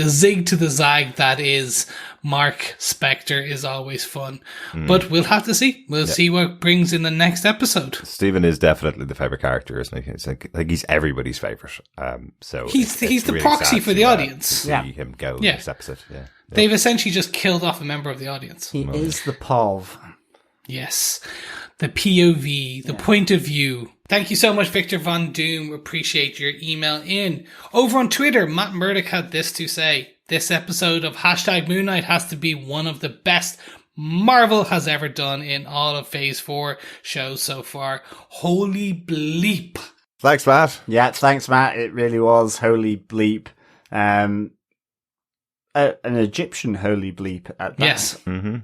zig to the zag that is Mark Spector is always fun. But we'll have to see. We'll see what brings in the next episode. Stephen is definitely the favorite character, isn't he? It's like he's everybody's favorite. So He's the really proxy sad for the to audience. see him go in Yeah. this episode. Yeah. They've essentially just killed off a member of the audience. He is the POV. Yes. The POV, the point of view. Thank you so much, Victor Von Doom. Appreciate your email in. Over on Twitter, Matt Murdoch had this to say. This episode of #Moon Knight has to be one of the best Marvel has ever done in all of Phase 4 shows so far. Holy bleep. Thanks, Matt. Yeah, thanks, Matt. It really was holy bleep. An Egyptian holy bleep at that. Yes. Mm-hmm.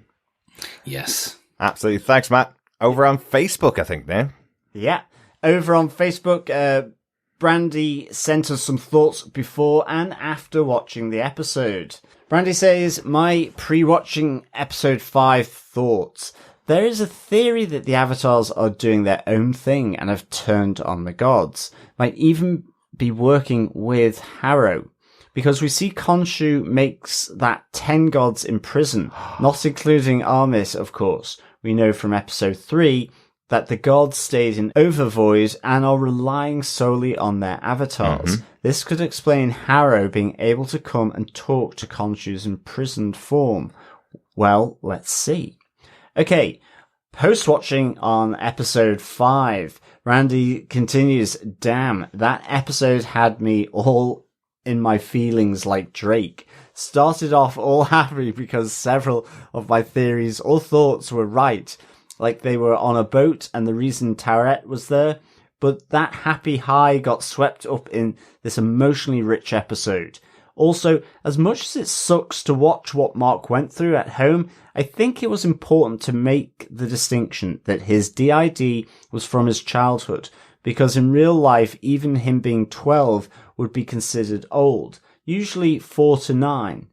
Yes. Absolutely. Thanks, Matt. Over on Facebook, I think now. Yeah. Over on Facebook, Brandy sent us some thoughts before and after watching the episode. Brandy says, "My pre-watching episode 5 thoughts. There is a theory that the avatars are doing their own thing and have turned on the gods. Might even be working with Harrow. Because we see Khonshu makes that 10 gods in prison, not including Armis, of course. We know from episode 3 that the gods stayed in Overvoid and are relying solely on their avatars. This could explain Harrow being able to come and talk to Khonshu's imprisoned form. Well, let's see. Okay, post-watching on episode 5, Randy continues, "Damn, that episode had me all in my feelings like Drake. Started off all happy because several of my theories or thoughts were right, like they were on a boat and the reason Taweret was there, but that happy high got swept up in this emotionally rich episode. Also, as much as it sucks to watch what Mark went through at home, I think it was important to make the distinction that his DID was from his childhood, because in real life, even him being 12 would be considered old, usually 4 to 9.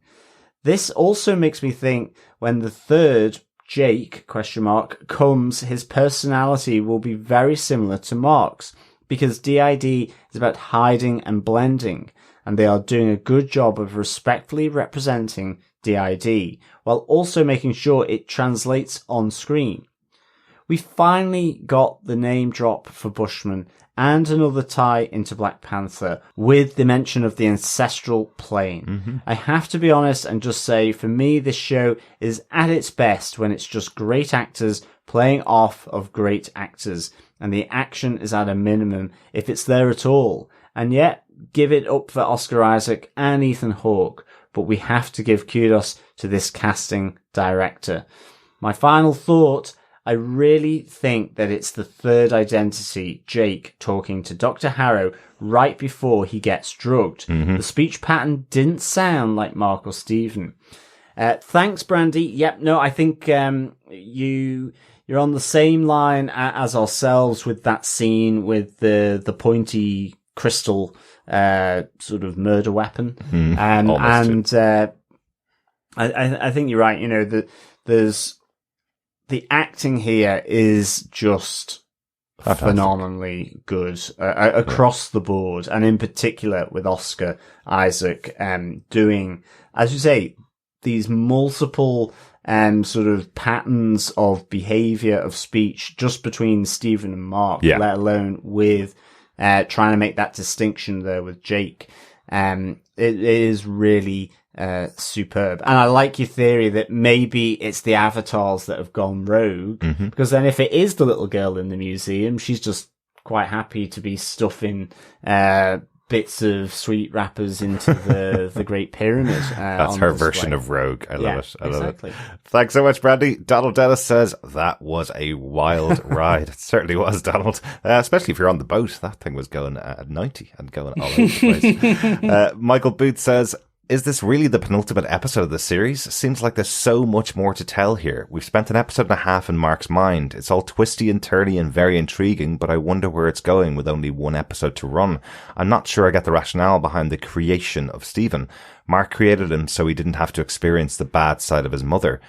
This also makes me think when the third, Jake, comes, his personality will be very similar to Mark's, because DID is about hiding and blending, and they are doing a good job of respectfully representing DID, while also making sure it translates on screen. We finally got the name drop for Bushman and another tie into Black Panther with the mention of the ancestral plane. I have to be honest and just say, for me, this show is at its best when it's just great actors playing off of great actors, and the action is at a minimum if it's there at all. And yet, give it up for Oscar Isaac and Ethan Hawke, but we have to give kudos to this casting director. My final thought, I really think that it's the third identity, Jake, talking to Dr. Harrow right before he gets drugged. The speech pattern didn't sound like Marc or Steven. Thanks, Brandy. Yep, no, I think you're on the same line as ourselves with that scene with the pointy crystal sort of murder weapon. I think you're right. You know, the acting here is just phenomenally good across the board, and in particular with Oscar Isaac doing, as you say, these multiple sort of patterns of behavior of speech just between Steven and Marc, let alone with trying to make that distinction there with Jake. It is really superb. And I like your theory that maybe it's the avatars that have gone rogue, because then if it is the little girl in the museum, she's just quite happy to be stuffing bits of sweet wrappers into the Great Pyramid. That's her version of rogue. I love it. I love exactly. it. Thanks so much, Brandy. Donald Dennis says that was a wild ride. It certainly was, Donald. Especially if you're on the boat. That thing was going at 90 and going all over the place. Michael Booth says, is this really the penultimate episode of the series? Seems like there's so much more to tell here. We've spent an episode and a half in Mark's mind. It's all twisty and turny and very intriguing, but I wonder where it's going with only one episode to run. I'm not sure I get the rationale behind the creation of Steven. Mark created him so he didn't have to experience the bad side of his mother.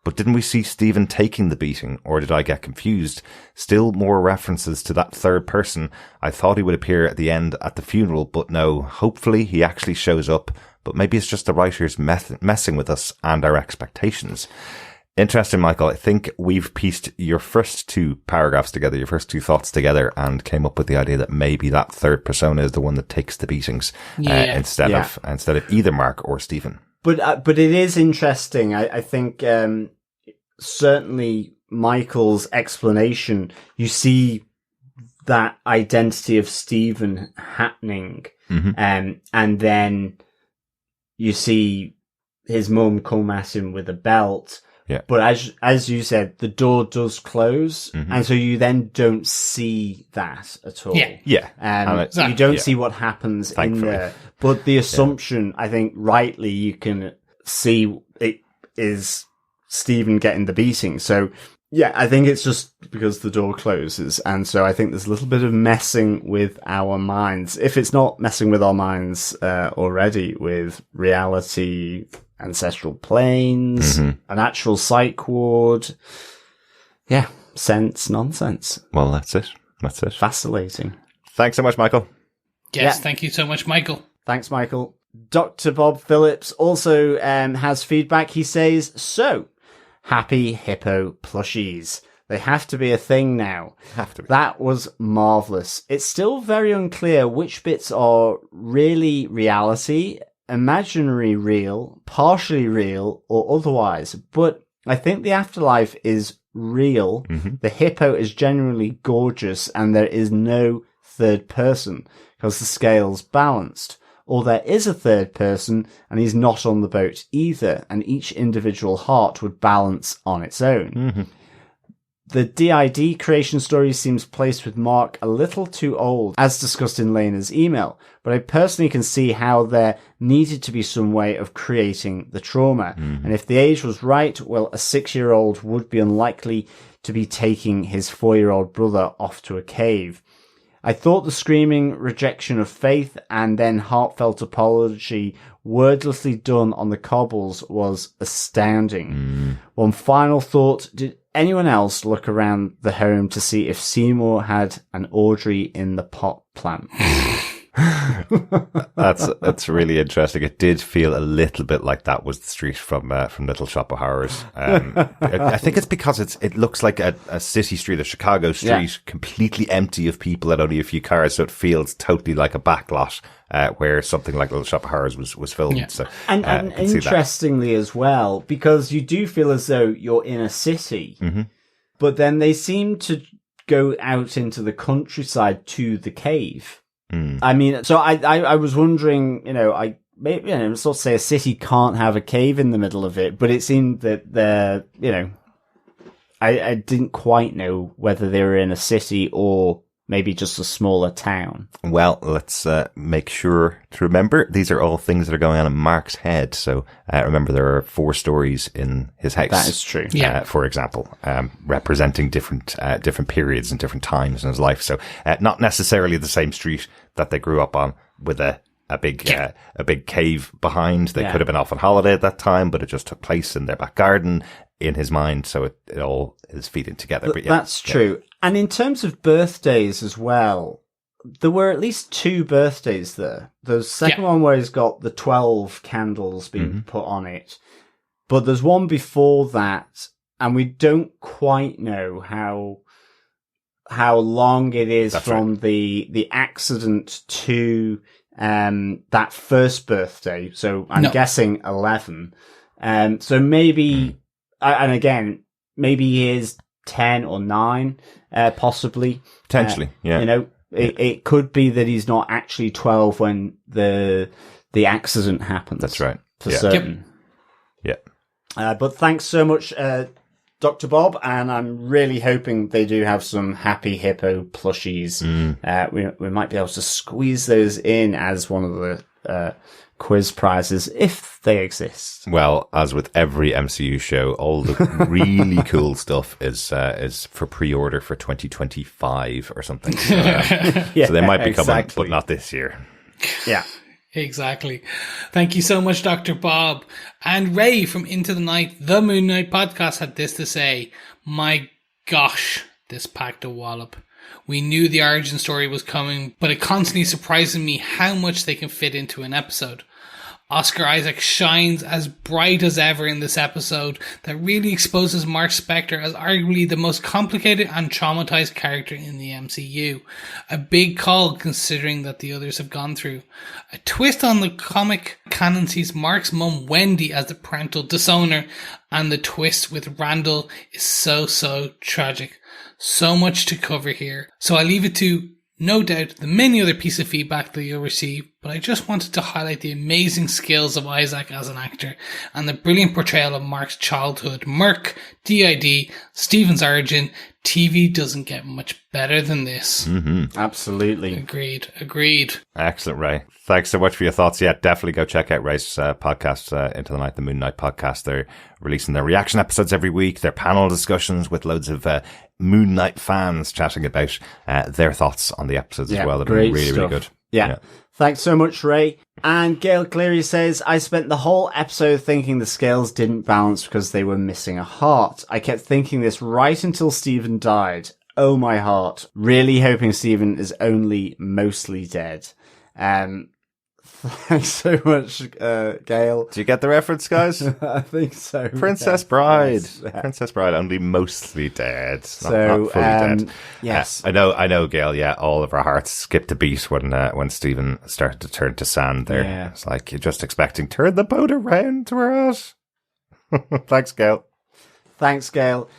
But didn't we see Steven taking the beating, or did I get confused? Still more references to that third person. I thought he would appear at the end at the funeral, but no, hopefully he actually shows up. But maybe it's just the writers messing with us and our expectations. Interesting, Michael. I think we've pieced your first two paragraphs together, your first two thoughts together, and came up with the idea that maybe that third persona is the one that takes the beatings instead of either Mark or Steven. But it is interesting. I think certainly Michael's explanation, you see that identity of Steven happening, and then you see his mum come at him with a belt. Yeah. But as you said, the door does close, and so you then don't see that at all. Yeah. You don't see what happens in there. But the assumption, I think, rightly, you can see it is Steven getting the beating. So, yeah, I think it's just because the door closes. And so I think there's a little bit of messing with our minds. If it's not messing with our minds already with reality, ancestral planes, an actual psych ward. Yeah, sense, nonsense. Well, that's it. That's it. Fascinating. Thanks so much, Michael. Yes, thank you so much, Michael. Thanks, Michael. Dr. Bob Phillips also has feedback. He says, so, Happy Hippo plushies. They have to be a thing now. Have to be. That was marvellous. It's still very unclear which bits are really reality, imaginary real, partially real, or otherwise. But I think the afterlife is real. The hippo is genuinely gorgeous, and there is no third person because the scale's balanced. Or there is a third person and he's not on the boat either, and each individual heart would balance on its own. The DID creation story seems placed with Mark a little too old, as discussed in Lena's email, but I personally can see how there needed to be some way of creating the trauma. And if the age was right, well, a 6-year-old would be unlikely to be taking his 4-year-old brother off to a cave. I thought the screaming rejection of faith and then heartfelt apology wordlessly done on the cobbles was astounding. One final thought, did anyone else look around the home to see if Seymour had an Audrey in the pot plant? That's really interesting. It did feel a little bit like that was the street from Little Shop of Horrors. I think it's because it looks like a city street, a Chicago street, completely empty of people and only a few cars. So it feels totally like a backlot where something like Little Shop of Horrors was filmed. Yeah. So, And interestingly as well, because you do feel as though you're in a city, but then they seem to go out into the countryside to the cave. I mean, so I was wondering, maybe, sort of say a city can't have a cave in the middle of it, but it seemed that I didn't quite know whether they were in a city or maybe just a smaller town. Well, let's make sure to remember these are all things that are going on in Mark's head. So remember, there are 4 stories in his house. That is true. For example, representing different periods and different times in his life. So not necessarily the same street that they grew up on with a big cave behind. They could have been off on holiday at that time, but it just took place in their back garden in his mind. So it all is feeding together. But that's true. And in terms of birthdays as well, there were at least 2 birthdays there. The second one where he's got the 12 candles being put on it. But there's one before that, and we don't quite know how long it is from the accident to that first birthday. So I'm guessing 11. So maybe, and again, maybe he is 10 or 9, possibly. Potentially, It could be that he's not actually 12 when the accident happens. That's right. For certain. Yep. But thanks so much, Dr. Bob, and I'm really hoping they do have some Happy Hippo plushies. We might be able to squeeze those in as one of the quiz prizes if they exist. Well, as with every MCU show, all the really cool stuff is for pre-order for 2025 or something. So, so they might be coming, but not this year. Yeah. Exactly. Thank you so much, Dr. Bob. And Ray from Into the Night, the Moon Knight podcast, had this to say. My gosh, this packed a wallop. We knew the origin story was coming, but it constantly surprises me how much they can fit into an episode. Oscar Isaac shines as bright as ever in this episode that really exposes Mark Spector as arguably the most complicated and traumatized character in the MCU. A big call considering that the others have gone through. A twist on the comic canon sees Mark's mum Wendy as the parental disowner, and the twist with Randall is so tragic. So much to cover here. So I leave it to no doubt the many other pieces of feedback that you'll receive, but I just wanted to highlight the amazing skills of Isaac as an actor and the brilliant portrayal of Mark's childhood. Merc, DID, Steven's origin. TV doesn't get much better than this. Absolutely. Agreed. Excellent, Ray. Thanks so much for your thoughts. Yeah, definitely go check out Ray's podcast, Into the Night, the Moon Knight podcast. They're releasing their reaction episodes every week, their panel discussions with loads of Moon Knight fans chatting about their thoughts on the episodes as well. They're really good. Yeah. Thanks so much, Ray. And Gail Cleary says, I spent the whole episode thinking the scales didn't balance because they were missing a heart. I kept thinking this right until Steven died. Oh, my heart. Really hoping Steven is only mostly dead. Thanks so much, Gail. Do you get the reference, guys? I think so. Princess Bride. Princess Bride, only mostly dead. Not fully dead. Yes. I know, Gail. Yeah, all of our hearts skipped a beat when Stephen started to turn to sand there. Yeah. It's like you're just expecting, turn the boat around to we're at. Thanks, Gail. Thanks, Gail.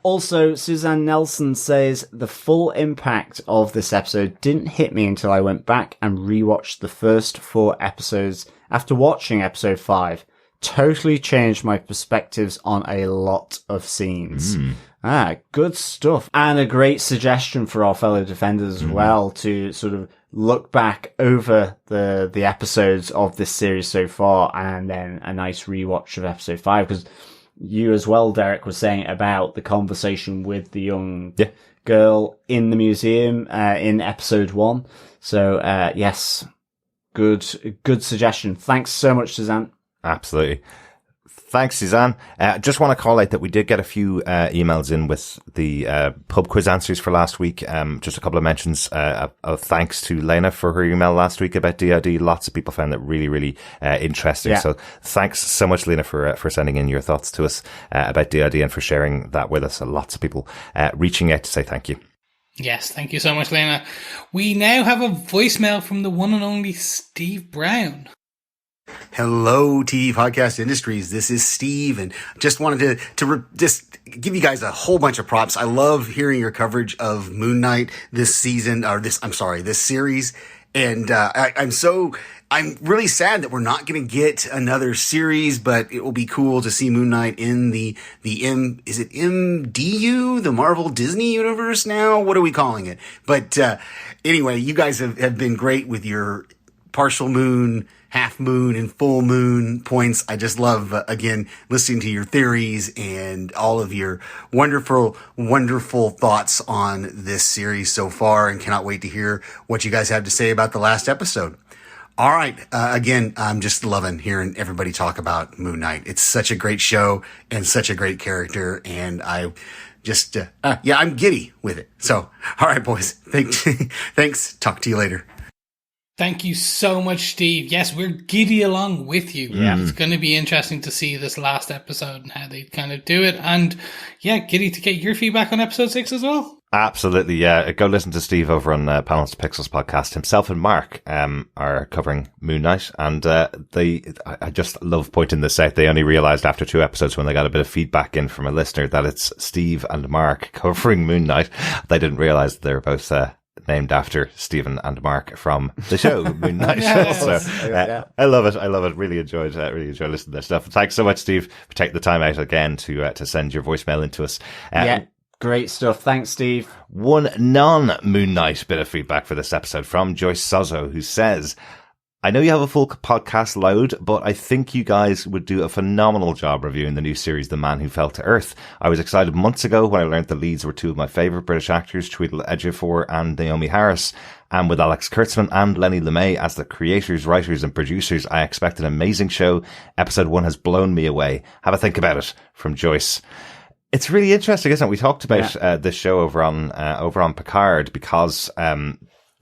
Also, Suzanne Nelson says, the full impact of this episode didn't hit me until I went back and rewatched the first 4 episodes after watching episode 5. Totally changed my perspectives on a lot of scenes. Good stuff. And a great suggestion for our fellow defenders as well to sort of look back over the episodes of this series so far and then a nice rewatch of episode 5, because you as well, Derek, was saying about the conversation with the young girl in the museum in episode 1. So, yes, good suggestion. Thanks so much, Suzanne. Absolutely. Thanks, Suzanne. Just want to call out that we did get a few emails in with the pub quiz answers for last week. Just a couple of mentions of thanks to Lena for her email last week about DID. Lots of people found it really, really interesting. Yeah. So thanks so much, Lena, for sending in your thoughts to us about DID and for sharing that with us. Lots of people reaching out to say thank you. Yes, thank you so much, Lena. We now have a voicemail from the one and only Steve Brown. Hello, TV podcast industries. This is Steve, and just wanted to just give you guys a whole bunch of props. I love hearing your coverage of Moon Knight this season, or this series. And, I'm really sad that we're not going to get another series, but it will be cool to see Moon Knight in is it MDU, the Marvel Disney universe now? What are we calling it? But, anyway, you guys have been great with your partial moon, half moon, and full moon points. I just love, again, listening to your theories and all of your wonderful, wonderful thoughts on this series so far, and cannot wait to hear what you guys have to say about the last episode. All right. Again, I'm just loving hearing everybody talk about Moon Knight. It's such a great show and such a great character. And I just, I'm giddy with it. So, all right, boys. Thanks. Talk to you later. Thank you so much, Steve. Yes, we're giddy along with you. Yeah. It's going to be interesting to see this last episode and how they kind of do it. And yeah, giddy to get your feedback on episode 6 as well. Absolutely, yeah. Go listen to Steve over on Panels to Pixels podcast. Himself and Mark are covering Moon Knight, and I just love pointing this out. They only realised after 2 episodes, when they got a bit of feedback in from a listener, that it's Steve and Mark covering Moon Knight. They didn't realise that they were both named after Stephen and Mark from the show Moon Knight. I love it. Really enjoyed listening to their stuff. Thanks so much, Steve, for taking the time out again to send your voicemail in to us. Great stuff. Thanks, Steve. One non-Moon Knight bit of feedback for this episode from Joyce Sozzo, who says, I know you have a full podcast load, but I think you guys would do a phenomenal job reviewing the new series, The Man Who Fell to Earth. I was excited months ago when I learned the leads were 2 of my favourite British actors, Tweedle Ejiofor and Naomi Harris. And with Alex Kurtzman and Lenny LeMay as the creators, writers and producers, I expect an amazing show. Episode 1 has blown me away. Have a think about it. From Joyce. It's really interesting, isn't it? We talked about this show over on Picard because Alex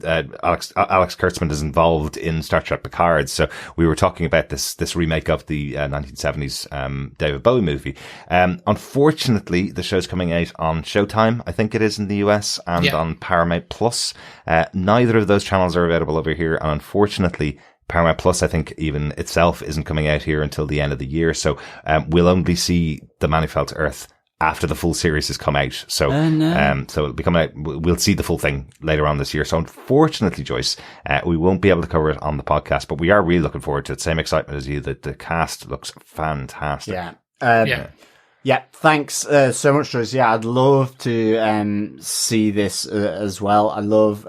Kurtzman is involved in Star Trek Picard. So we were talking about this remake of the 1970s David Bowie movie. Unfortunately, the show's coming out on Showtime, I think it is in the US, and on Paramount Plus. Neither of those channels are available over here, and unfortunately, Paramount Plus, I think, even itself isn't coming out here until the end of the year. So we'll only see The Man Who Fell to Earth after the full series has come out. So, so it'll be coming out. We'll see the full thing later on this year. So unfortunately, Joyce, we won't be able to cover it on the podcast, but we are really looking forward to it. Same excitement as you. That the cast looks fantastic. Yeah. Thanks so much, Joyce. Yeah, I'd love to see this as well. I love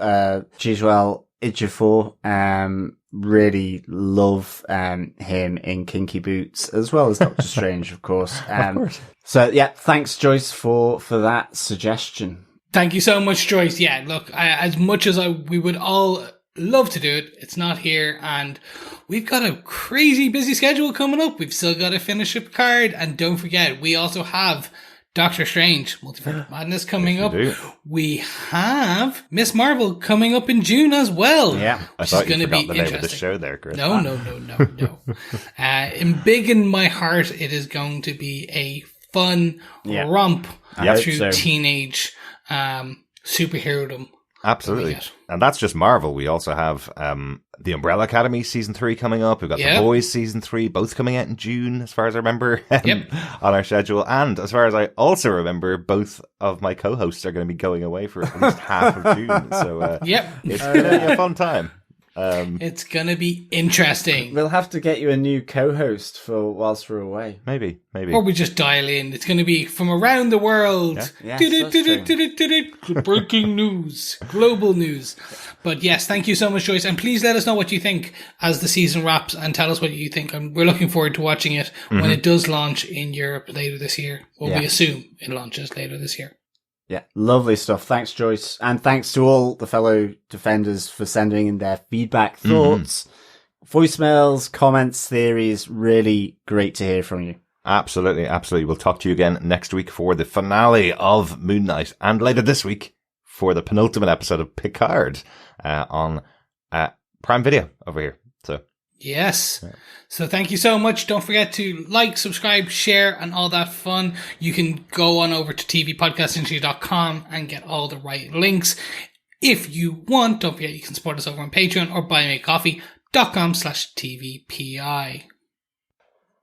Giselle Ejiofor. Really love him in Kinky Boots, as well as Doctor Strange, of course. Of course. So yeah, thanks, Joyce, for that suggestion. Thank you so much, Joyce. Yeah, look, as much as we would all love to do it, it's not here, and we've got a crazy busy schedule coming up. We've still got to finish up Picard, and don't forget, we also have Doctor Strange, Multiverse Madness coming up. We have Miss Marvel coming up in June as well. Yeah, I thought you forgot the name of the show there, Chris. No. Big in my heart, it is going to be a fun romp through teenage superherodom. Absolutely. And that's just Marvel. We also have the Umbrella Academy Season 3 coming up. We've got The Boys Season 3, both coming out in June, as far as I remember, on our schedule. And as far as I also remember, both of my co-hosts are going to be going away for at least half of June. So it's going to be a fun time. It's going to be interesting. We'll have to get you a new co-host for whilst we're away. Maybe. Or we just dial in. It's going to be from around the world. Breaking news. Global news. But yes, thank you so much, Joyce. And please let us know what you think as the season wraps, and tell us what you think. And we're looking forward to watching it when it does launch in Europe later this year. Well, we assume it launches later this year. Yeah, lovely stuff. Thanks, Joyce. And thanks to all the fellow defenders for sending in their feedback, thoughts, voicemails, comments, theories. Really great to hear from you. Absolutely, absolutely. We'll talk to you again next week for the finale of Moon Knight, and later this week for the penultimate episode of Picard on Prime Video over here. So yes. So thank you so much. Don't forget to like, subscribe, share, and all that fun. You can go on over to tvpodcastindustry.com and get all the right links. If you want, don't forget you can support us over on Patreon or buymeacoffee.com/tvpi.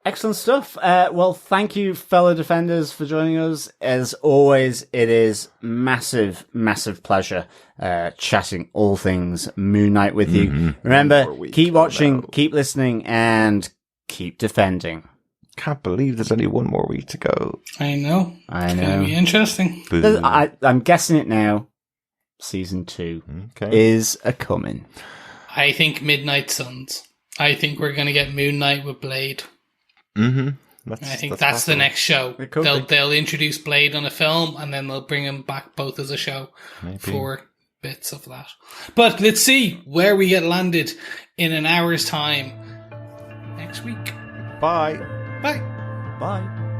Excellent stuff. Well, thank you, fellow defenders, for joining us. As always, it is massive, massive pleasure chatting all things Moon Knight with you. Remember, keep watching, keep listening, and keep defending. Can't believe there's only one more week to go. I know. I know. It's going to be interesting. I'm guessing it now. Season 2 is a coming. I think Midnight Suns. I think we're going to get Moon Knight with Blade. I think that's the next show. They'll introduce Blade on a film and then they'll bring him back both as a show for bits of that. But let's see where we get landed in an hour's time next week. Bye. Bye. Bye.